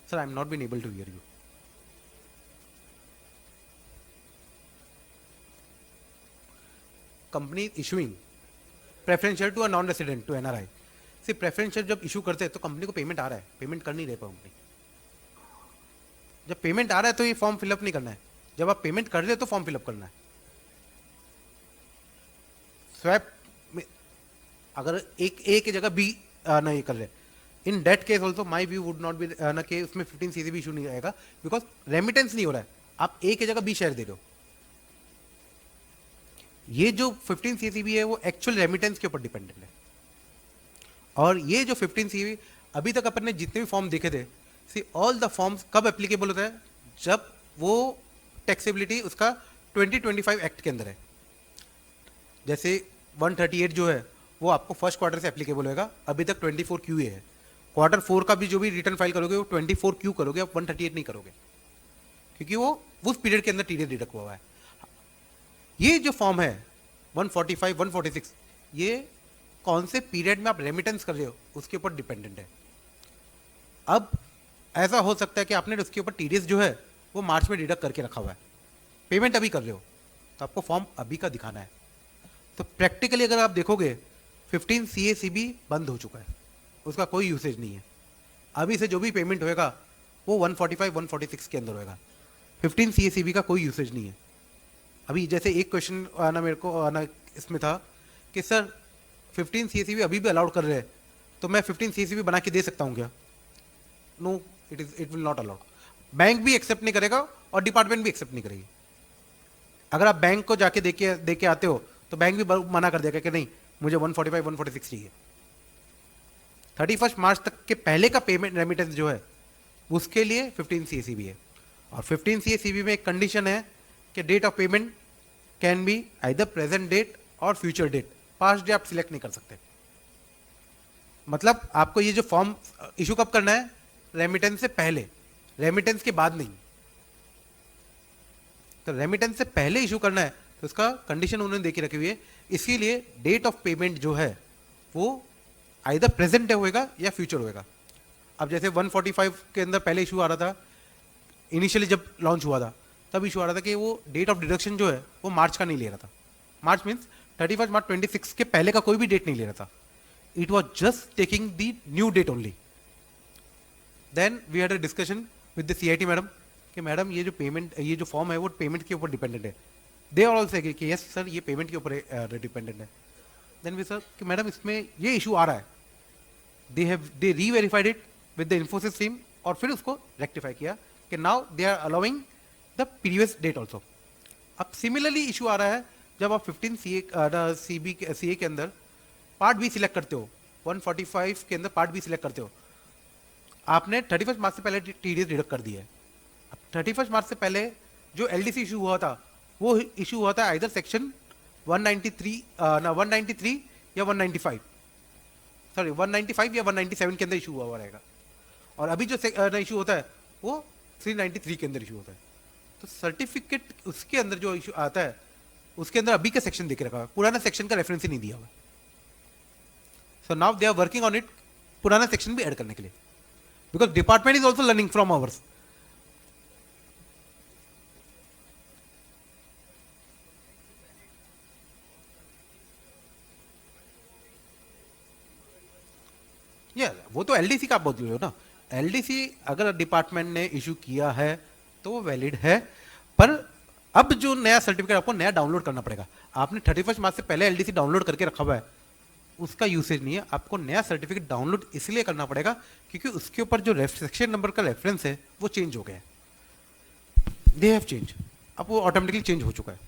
Sir, I am not been able to hear you. Company issuing preference share to a non resident to NRI। सिर्फ प्रेफरेंस शेयर जब इशू करते हैं तो कंपनी को पेमेंट आ रहा है, पेमेंट कर नहीं रहे कंपनी। जब पेमेंट आ रहा है तो ये फॉर्म फिलअप नहीं करना है, जब आप पेमेंट कर रहे हो तो फॉर्म फिलअप करना है। स्वैप में अगर एक की जगह बी ना ये कर रहे, in that case also my view would not B ना कि उसमें 15 CACB इशू नहीं आएगा, बिकॉज रेमिटेंस नहीं हो रहा है, आप ए की जगह बी शेयर दे रहे हो। ये जो 15 CACB है वो एक्चुअल रेमिटेंस के ऊपर डिपेंडेंट है। और ये जो 15 CACB अभी तक अपन ने जितने भी फॉर्म देखे थे, सी ऑल द फॉर्म्स कब एप्लीकेबल होता है, जब वो टैक्सेबिलिटी उसका 2025 एक्ट के अंदर है। जैसे 138 जो है वो आपको फर्स्ट क्वार्टर से एप्लीकेबल होगा, अभी तक 24 QA है। क्वार्टर 4 का भी जो भी रिटर्न फाइल करोगे वो 24 Q करोगे, आप 138 नहीं करोगे, क्योंकि वो उस पीरियड के अंदर टीडीएस डिडक्ट हुआ है। ये जो फॉर्म है 145 146, ये कौन से पीरियड में आप रेमिटेंस कर रहे हो उसके ऊपर डिपेंडेंट है। अब ऐसा हो सकता है कि आपने उसके ऊपर टीडीएस जो है वो मार्च में डिडक्ट करके रखा हुआ है, पेमेंट अभी कर रहे हो, तो आपको फॉर्म अभी का दिखाना है। तो प्रैक्टिकली अगर आप देखोगे 15 CACB बंद हो चुका है, उसका कोई यूसेज नहीं है। अभी से जो भी पेमेंट होएगा वो 145 146 के अंदर होएगा, 15 CACB का कोई यूसेज नहीं है। अभी जैसे एक क्वेश्चन आना मेरे को आना इसमें था कि सर 15 CACB अभी भी अलाउड कर रहे हैं, तो मैं 15 CACB बना के दे सकता हूँ क्या? No, it will not allowed. Bank भी एक्सेप्ट नहीं करेगा और डिपार्टमेंट भी एक्सेप्ट नहीं करेगी। अगर आप बैंक को जाके दे के आते हो तो बैंक भी मना कर देगा कि नहीं, मुझे 145 146 चाहिए। 31 मार्च तक के पहले का पेमेंट रेमिटेंस जो है उसके लिए 15 CACB है। और 15 CACB में एक कंडीशन है कि date of payment can be either present date or future date, past day आप सिलेक्ट नहीं कर सकते। मतलब आपको ये जो फॉर्म इशू कब करना है, रेमिटेंस से पहले, रेमिटेंस के बाद नहीं। तो रेमिटेंस से पहले इशू करना है तो उसका कंडीशन उन्होंने देखी रखी हुई है। इसके लिए डेट ऑफ पेमेंट जो है वो आइदर प्रेजेंट डे होएगा या फ्यूचर होएगा। अब जैसे 145 के अंदर पहले इशू आ रहा था, इनिशियली जब लॉन्च हुआ था तब इशू आ रहा था कि वो डेट ऑफ डिडक्शन जो है वो मार्च का नहीं ले रहा था। मार्च मीन्स 31 मार्च 26 के पहले का कोई भी डेट नहीं ले रहा था। It was just taking the new date only. Then we had a discussion with the CIT madam कि मैडम ये जो पेमेंट, ये जो फॉर्म है वो पेमेंट के ऊपर डिपेंडेंट है। दे आर ऑल्सो एग्री कि यस सर ये पेमेंट के ऊपर डिपेंडेंट है। देन वी सर कि मैडम इसमें ये इशू आ रहा है, they reverified it with the Infosys team और फिर उसको रेक्टिफाई किया कि now they are allowing the previous date also. अब सिमिलरली इशू आ रहा है जब आप 15 CA के अंदर पार्ट बी सिलेक्ट करते हो, 145 के अंदर पार्ट बी सिलेक्ट करते हो, आपने 31 मार्च से पहले टीडीएस डिडक्ट कर दिया है। अब 31 मार्च से पहले जो LDC इशू हुआ था वो इशू हुआ था आइदर सेक्शन 193 या 195, सॉरी 195 या 197 के अंदर इशू हुआ रहेगा, और अभी जो इशू होता है वो 393 के अंदर इशू होता है। तो सर्टिफिकेट उसके अंदर जो इशू आता है उसके अंदर अभी का सेक्शन देके रखा हुआ है, पुराना सेक्शन का रेफरेंस ही नहीं दिया हुआ। So now they are working on it, पुराना सेक्शन भी ऐड करने के लिए, because department is also learning from ours. वो तो एलडीसी का आप बोल रहे हो ना, एलडीसी अगर डिपार्टमेंट ने इशू किया है तो वो वैलिड है, पर अब जो नया सर्टिफिकेट आपको नया डाउनलोड करना पड़ेगा। आपने 31 मार्च से पहले एलडीसी डाउनलोड करके रखा हुआ है, उसका यूसेज नहीं है, आपको नया सर्टिफिकेट डाउनलोड इसलिए करना पड़ेगा क्योंकि उसके ऊपर जो सेक्शन नंबर का रेफरेंस है वो चेंज हो गया है, दे हैव चेंज, अब वो ऑटोमेटिकली चेंज हो चुका है।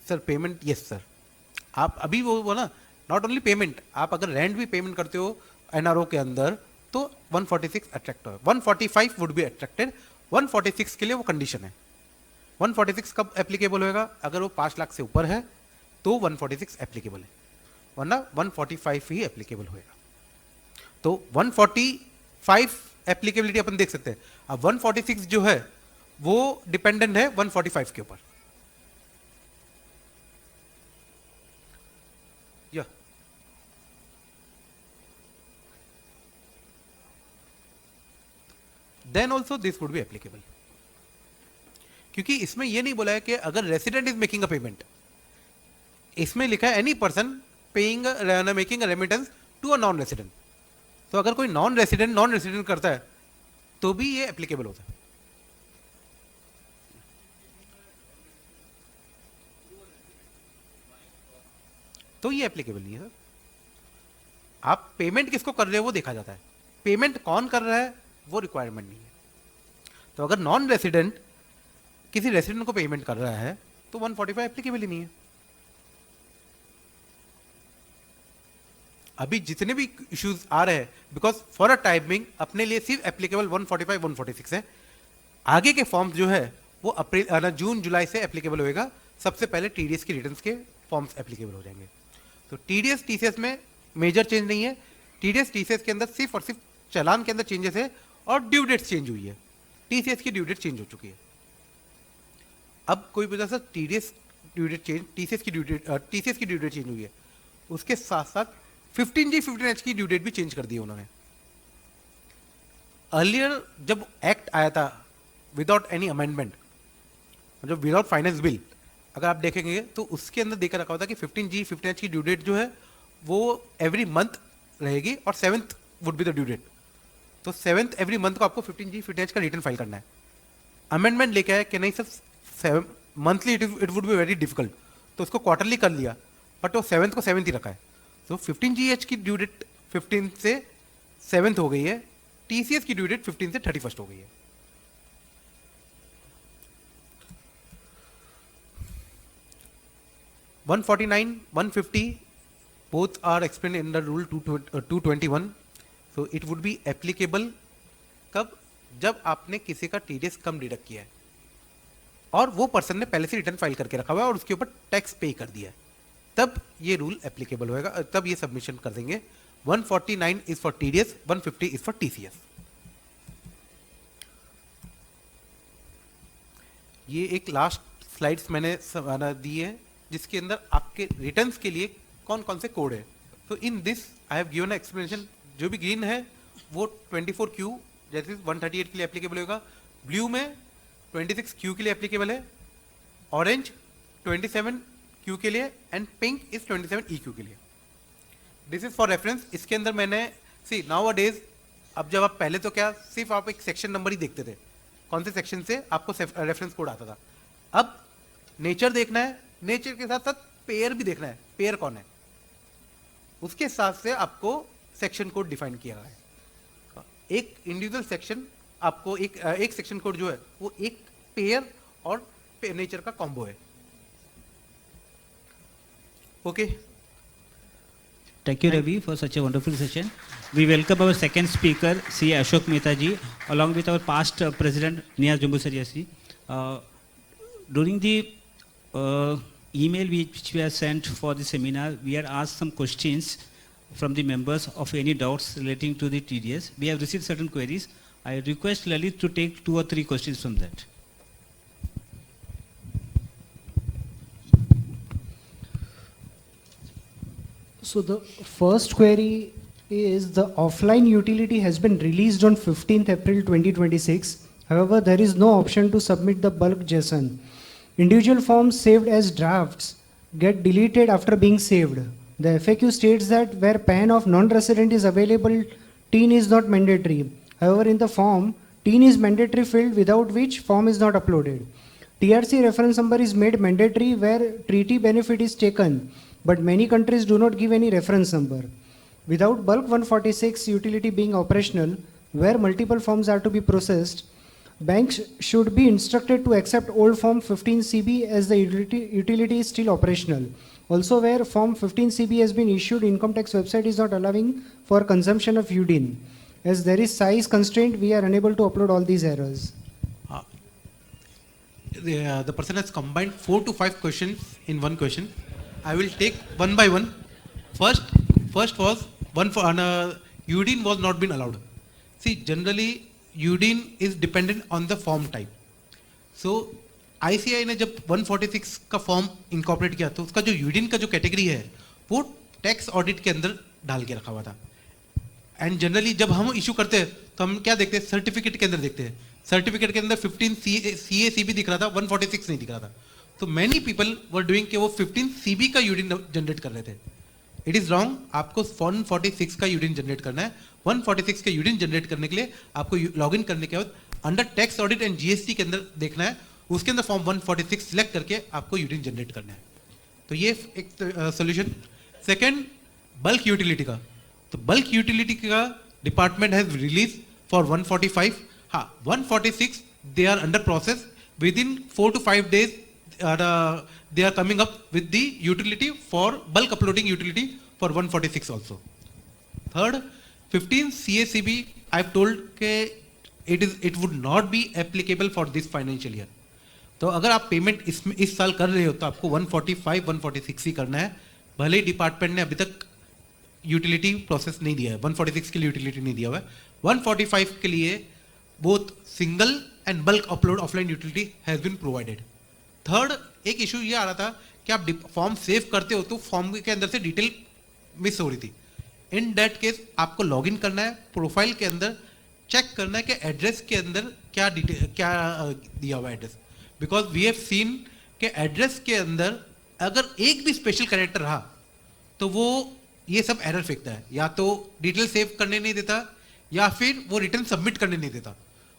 सर पेमेंट, यस सर, आप अभी वो ना, नॉट ओनली पेमेंट, आप अगर रेंट भी पेमेंट करते हो एनआरओ के अंदर तो 146 अट्रैक्ट हो, 145 वुड बी अट्रैक्टेड, 146 के लिए वो कंडीशन है। 146 कब एप्लीकेबल होएगा? अगर वो 5 लाख से ऊपर है तो 146 एप्लीकेबल है, वरना 145 ही एप्लीकेबल होएगा। तो 145 एप्लीकेबिलिटी अपन देख सकते हैं। अब 146 जो है वो डिपेंडेंट है 145 के ऊपर। या then also this would be applicable, क्योंकि इसमें यह नहीं बोला है कि अगर resident is making a payment, इसमें लिखा है any person paying making a remittance to a non resident. तो अगर कोई नॉन रेसिडेंट करता है तो भी ये एप्लीकेबल होता है। तो ये एप्लीकेबल नहीं है सर। आप पेमेंट किसको कर रहे हो वो देखा जाता है, पेमेंट कौन कर रहा है वो रिक्वायरमेंट नहीं है। तो अगर नॉन रेसिडेंट किसी रेसिडेंट को पेमेंट कर रहा है तो 145 एप्लीकेबल ही नहीं है। अभी जितने भी इश्यूज आ रहे हैं, बिकॉज फॉर अ टाइमिंग अपने लिए सिर्फ एप्लीकेबल 145 146 है, आगे के फॉर्म्स जो है वो अप्रैल जून जुलाई से एप्लीकेबल होएगा। सबसे पहले टीडीएस की रिटर्न्स के फॉर्म्स एप्लीकेबल हो जाएंगे। तो टीडीएस टीसीएस में मेजर चेंज नहीं है, टीडीएस टीसीएस के अंदर सिर्फ और सिर्फ चालान के अंदर चेंजेस है और ड्यू डेट चेंज हुई है, टीसीएस की ड्यू डेट चेंज हो चुकी है। अब कोई वजह से TDS due date change, TCS की ड्यू डेट चेंज हुई है, उसके साथ साथ 15G 15H की ड्यू डेट भी चेंज कर दी उन्होंने। अर्लियर जब एक्ट आया था विदाउट एनी अमेंडमेंट, मतलब विदाउट फाइनेंस बिल, अगर आप देखेंगे तो उसके अंदर देखकर रखा होता कि 15G 15H की ड्यू डेट जो है वो एवरी मंथ रहेगी और 7th would be the due date. तो 7th एवरी मंथ को आपको 15G 15H का रिटर्न फाइल करना है। अमेंडमेंट लेके आया कि नहीं sir monthly it would be very difficult, तो उसको क्वार्टरली कर लिया, बट वो 7th को 7th ही रखा है। तो 15GH की ड्यू डेट 15 से 7th हो गई है, टीसीएस की ड्यू डेट 15 से 31st हो गई है। (149) 150 both are explained in the rule 221. So it would be applicable कब? जब आपने किसी का टीडीएस कम डिडक्ट किया है और वो पर्सन ने पहले से रिटर्न फाइल करके रखा हुआ है और उसके ऊपर टैक्स पे कर दिया है, तब ये रूल एप्लीकेबल होएगा, तब ये सबमिशन कर देंगे। 149 is for TDS, 150 is for TCS. ये एक लास्ट स्लाइड्स मैंने दी है जिसके अंदर आपके रिटर्न्स के लिए कौन कौन से कोड है। तो in this I have given explanation. जो भी ग्रीन है वो 24Q जैसे 138 के लिए एप्लीकेबल होगा, ब्लू में 26Q के लिए एप्लीकेबल है, ऑरेंज 27Q के लिए एंड पिंक इज 27EQ के लिए। This is for reference. इसके अंदर मैंने सी नाउ अ डेज, अब जब आप पहले तो क्या सिर्फ आप एक सेक्शन नंबर ही देखते थे, कौन से सेक्शन से आपको रेफरेंस कोड आता था। अब नेचर देखना है, नेचर के साथ साथ पेयर भी देखना है, पेयर कौन है, उसके हिसाब से आपको सेक्शन कोड डिफाइन किया गया है। एक इंडिविजुअल सेक्शन आपको एक सेक्शन कोड जो है वो एक पेयर और नेचर का कॉम्बो है। Okay
Thank you, Ravi, for such a wonderful session. We welcome our second speaker, C. Ashok Mehta ji, along with our past President, Niyaz Jumbusaria ji. During the email which we have sent for the seminar, we had asked some questions from the members of any doubts relating to the TDS. We have received certain queries. I request Lalit to take 2 or 3 questions from that.
So the first query is the offline utility has been released on 15th April 2026. However, there is no option to submit the bulk JSON. Individual forms saved as drafts get deleted after being saved. The FAQ states that where PAN of non-resident is available, TIN is not mandatory. However, in the form, TIN is mandatory field without which form is not uploaded. TRC reference number is made mandatory where treaty benefit is taken, but many countries do not give any reference number. Without bulk 146 utility being operational, where multiple forms are to be processed, banks should be instructed to accept old form 15CB as the utility is still operational. Also, where form 15CB has been issued, income tax website is not allowing for consumption of UDIN. As there is size constraint, we are unable to upload all these errors.
The person has combined 4 to 5 questions in one question. I will take one by one. First was one for UDIN was not been allowed. See, generally UDIN is dependent on the form type. So ICAI ने जब 146 का form incorporate किया तो उसका जो UDIN का जो category है वो टैक्स ऑडिट के अंदर डाल के रखा हुआ था. एंड जनरली जब हम इशू करते हैं तो हम क्या देखते हैं, सर्टिफिकेट के अंदर देखते हैं. सर्टिफिकेट के अंदर 15 CACB दिख रहा था, 146 नहीं दिख रहा था. तो मैनी पीपल वर डूइंग कि वो 15 CB का यूडिन जनरेट कर रहे थे. It is wrong. आपको 146 का यूडिन जनरेट करना है. 146 का यूडिन जनरेट करने के लिए आपको लॉगिन करने के बाद under tax audit and GST के अंदर देखना है. उसके अंदर फॉर्म 146 सिलेक्ट करके आपको यूडिन जनरेट करना है. तो ये एक सोल्यूशन. सेकंड, बल्क यूटिलिटी का. तो बल्क यूटिलिटी का डिपार्टमेंट हैज रिलीज फॉर 145. हाँ, 146 they are under process. Within 4 to 5 days they are coming up with the utility for bulk uploading utility for 146 also. Third, 15 CACB I have told के it would not be applicable for this financial year. तो अगर आप payment इस साल कर रहे हो तो आपको 145 146 ही करना है. भले ही डिपार्टमेंट ने अभी तक यूटिलिटी प्रोसेस नहीं दिया है, 146 के लिए यूटिलिटी नहीं दिया हुआ है. 145 के लिए both single and bulk upload offline utility has been provided. Third, एक इशू ये आ रहा था कि आप फॉर्म सेव करते हो तो फॉर्म के अंदर से डिटेल मिस हो रही थी. इन दैट केस आपको लॉगिन करना है, प्रोफाइल के अंदर चेक करना है कि एड्रेस के अंदर क्या दिया हुआ है address. Because we have seen कि एड्रेस के अंदर अगर एक भी स्पेशल कैरेक्टर रहा तो वो ये सब एरर फेंकता है. या तो डिटेल सेव करने नहीं देता या फिर वो रिटर्न सबमिट करने नहीं देता.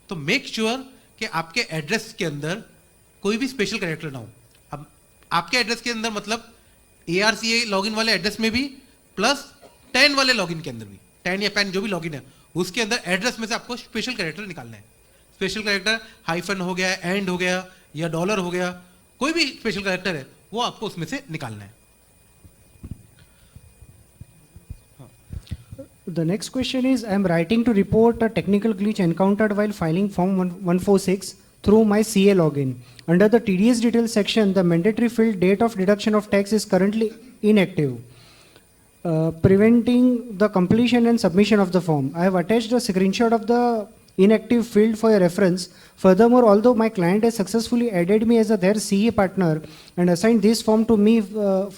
तो मेक श्योर कि आपके एड्रेस के अंदर कोई भी स्पेशल कैरेक्टर ना हो. अब आपके एड्रेस के अंदर मतलब ARCA लॉगिन वाले एड्रेस में भी प्लस 10 वाले लॉगिन के अंदर भी, 10 या पैन जो भी लॉगिन है उसके अंदर एड्रेस में से आपको स्पेशल कैरेक्टर निकालना है. स्पेशल कैरेक्टर हाइफन हो गया, एंड हो गया या डॉलर हो गया, कोई भी स्पेशल कैरेक्टर है वो आपको उसमें से निकालना है.
The next question is, I am writing to report a technical glitch encountered while filing form 146 through my CA login. Under the TDS details section, the mandatory field date of deduction of tax is currently inactive, preventing the completion and submission of the form. I have attached a screenshot of the inactive field for your reference. Furthermore, although my client has successfully added me as their CA partner and assigned this form to me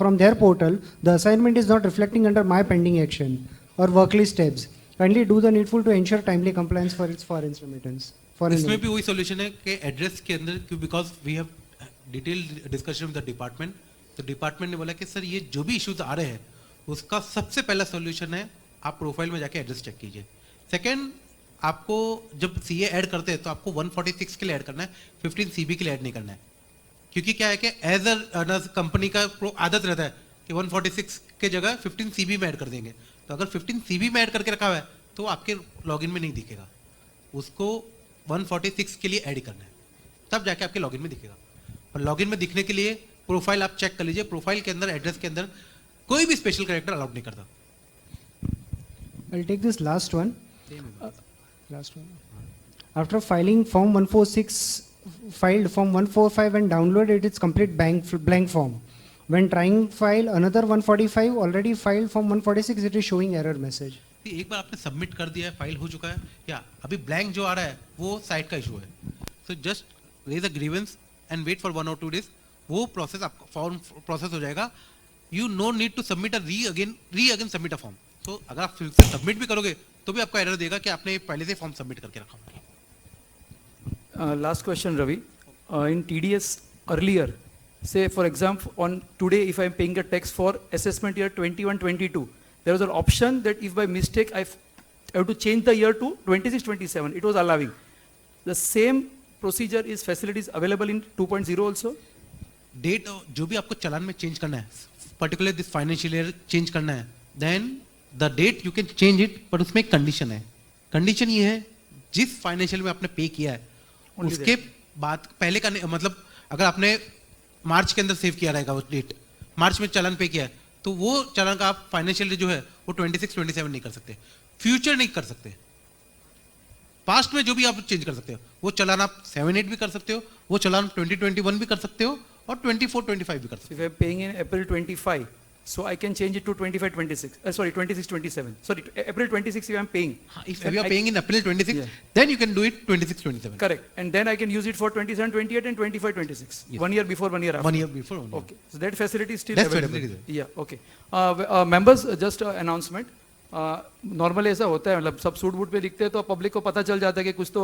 from their portal, the assignment is not reflecting under my pending action or worklist tabs. Kindly do the needful to ensure timely compliance for its foreign remittance.
इसमें भी वही solution है कि address के अंदर क्यों, because we have detailed discussion with the department. तो department ने बोला कि सर ये जो भी इश्यूज आ रहे हैं उसका सबसे पहला सॉल्यूशन है आप प्रोफाइल में जाके एड्रेस चेक कीजिए. सेकंड, आपको जब CA ऐड करते हैं तो आपको 146 के लिए ऐड करना है, 15 CB के लिए ऐड नहीं करना है. क्योंकि क्या है कि एज अ कंपनी का आदत रहता है कि 146 के जगह 15 CB में ऐड कर देंगे. तो अगर 15 CB में ऐड करके रखा हुआ है तो आपके लॉगिन में नहीं दिखेगा, उसको 146 के लिए ऐड करना है, तब जाके आपके लॉगिन में दिखेगा. और लॉगिन में दिखने के लिए प्रोफाइल आप चेक कर लीजिए. प्रोफाइल के अंदर एड्रेस के अंदर कोई भी स्पेशल कैरेक्टर अलाउड नहीं करता.
I'll take this last one. Last one. After filing Form 146, filed Form 145 and downloaded its complete blank form. When trying file another 145, already filed Form 146, it is showing error message.
एक बार आपने submit कर दिया है, file हो चुका है, या अभी ब्लैंक जो आ रहा है वो साइट का इशू है. So just raise a grievance and wait for 1 or 2 days. वो प्रोसेस आपका फॉर्म प्रोसेस हो जाएगा. You no need to submit a re again submit a form. So अगर आप फिर से सबमिट भी करोगे तो भी आपको एरर देगा कि आपने पहले से फॉर्म सबमिट करके रखा हुआ है.
Last question, Ravi. In TDS earlier, say for example, on today, if I'm paying a tax for assessment year 21-22, there was an option that if by mistake I have to change the year to 26-27, it was allowing. The same procedure is facilities available in 2.0 also?
Date जो भी आपको चलान में change करना है, particular this financial year change करना है, then the date you can change it, पर उसमें एक कंडीशन है. कंडीशन ये है, जिस फाइनेंशियल में आपने पे किया है
Only
उसके बाद पहले का मतलब अगर आपने मार्च के अंदर सेव किया रहेगा वो डेट, मार्च में चालान पे किया है, तो वो चालान का आप फाइनेंशियल जो है वो 26-27 नहीं कर सकते, फ्यूचर नहीं कर सकते. पास्ट में जो भी आप चेंज कर सकते हो, वो चालान आप 7-8 भी कर सकते हो, वो चालान 2021 भी कर सकते हो और 24-25 भी कर सकते
If I'm paying in April 25, so I can change it to 25-26. Sorry, 26-27. Sorry, April 26 if I'm paying.
हो. If you are
I-
paying in April 26,
Yeah.
then you can do it 26-27.
Correct. And then I can use it for 27-28 and 25-26.
Yes.
1 year before, 1 year after.
1 year before only.
Okay. So that facility is still
That
available.
facility is there.
Yeah. Okay. Members, just announcement. Normally ऐसा होता है, मतलब सब suit boot पे लिखते हैं तो public को पता चल जाता है कि कुछ तो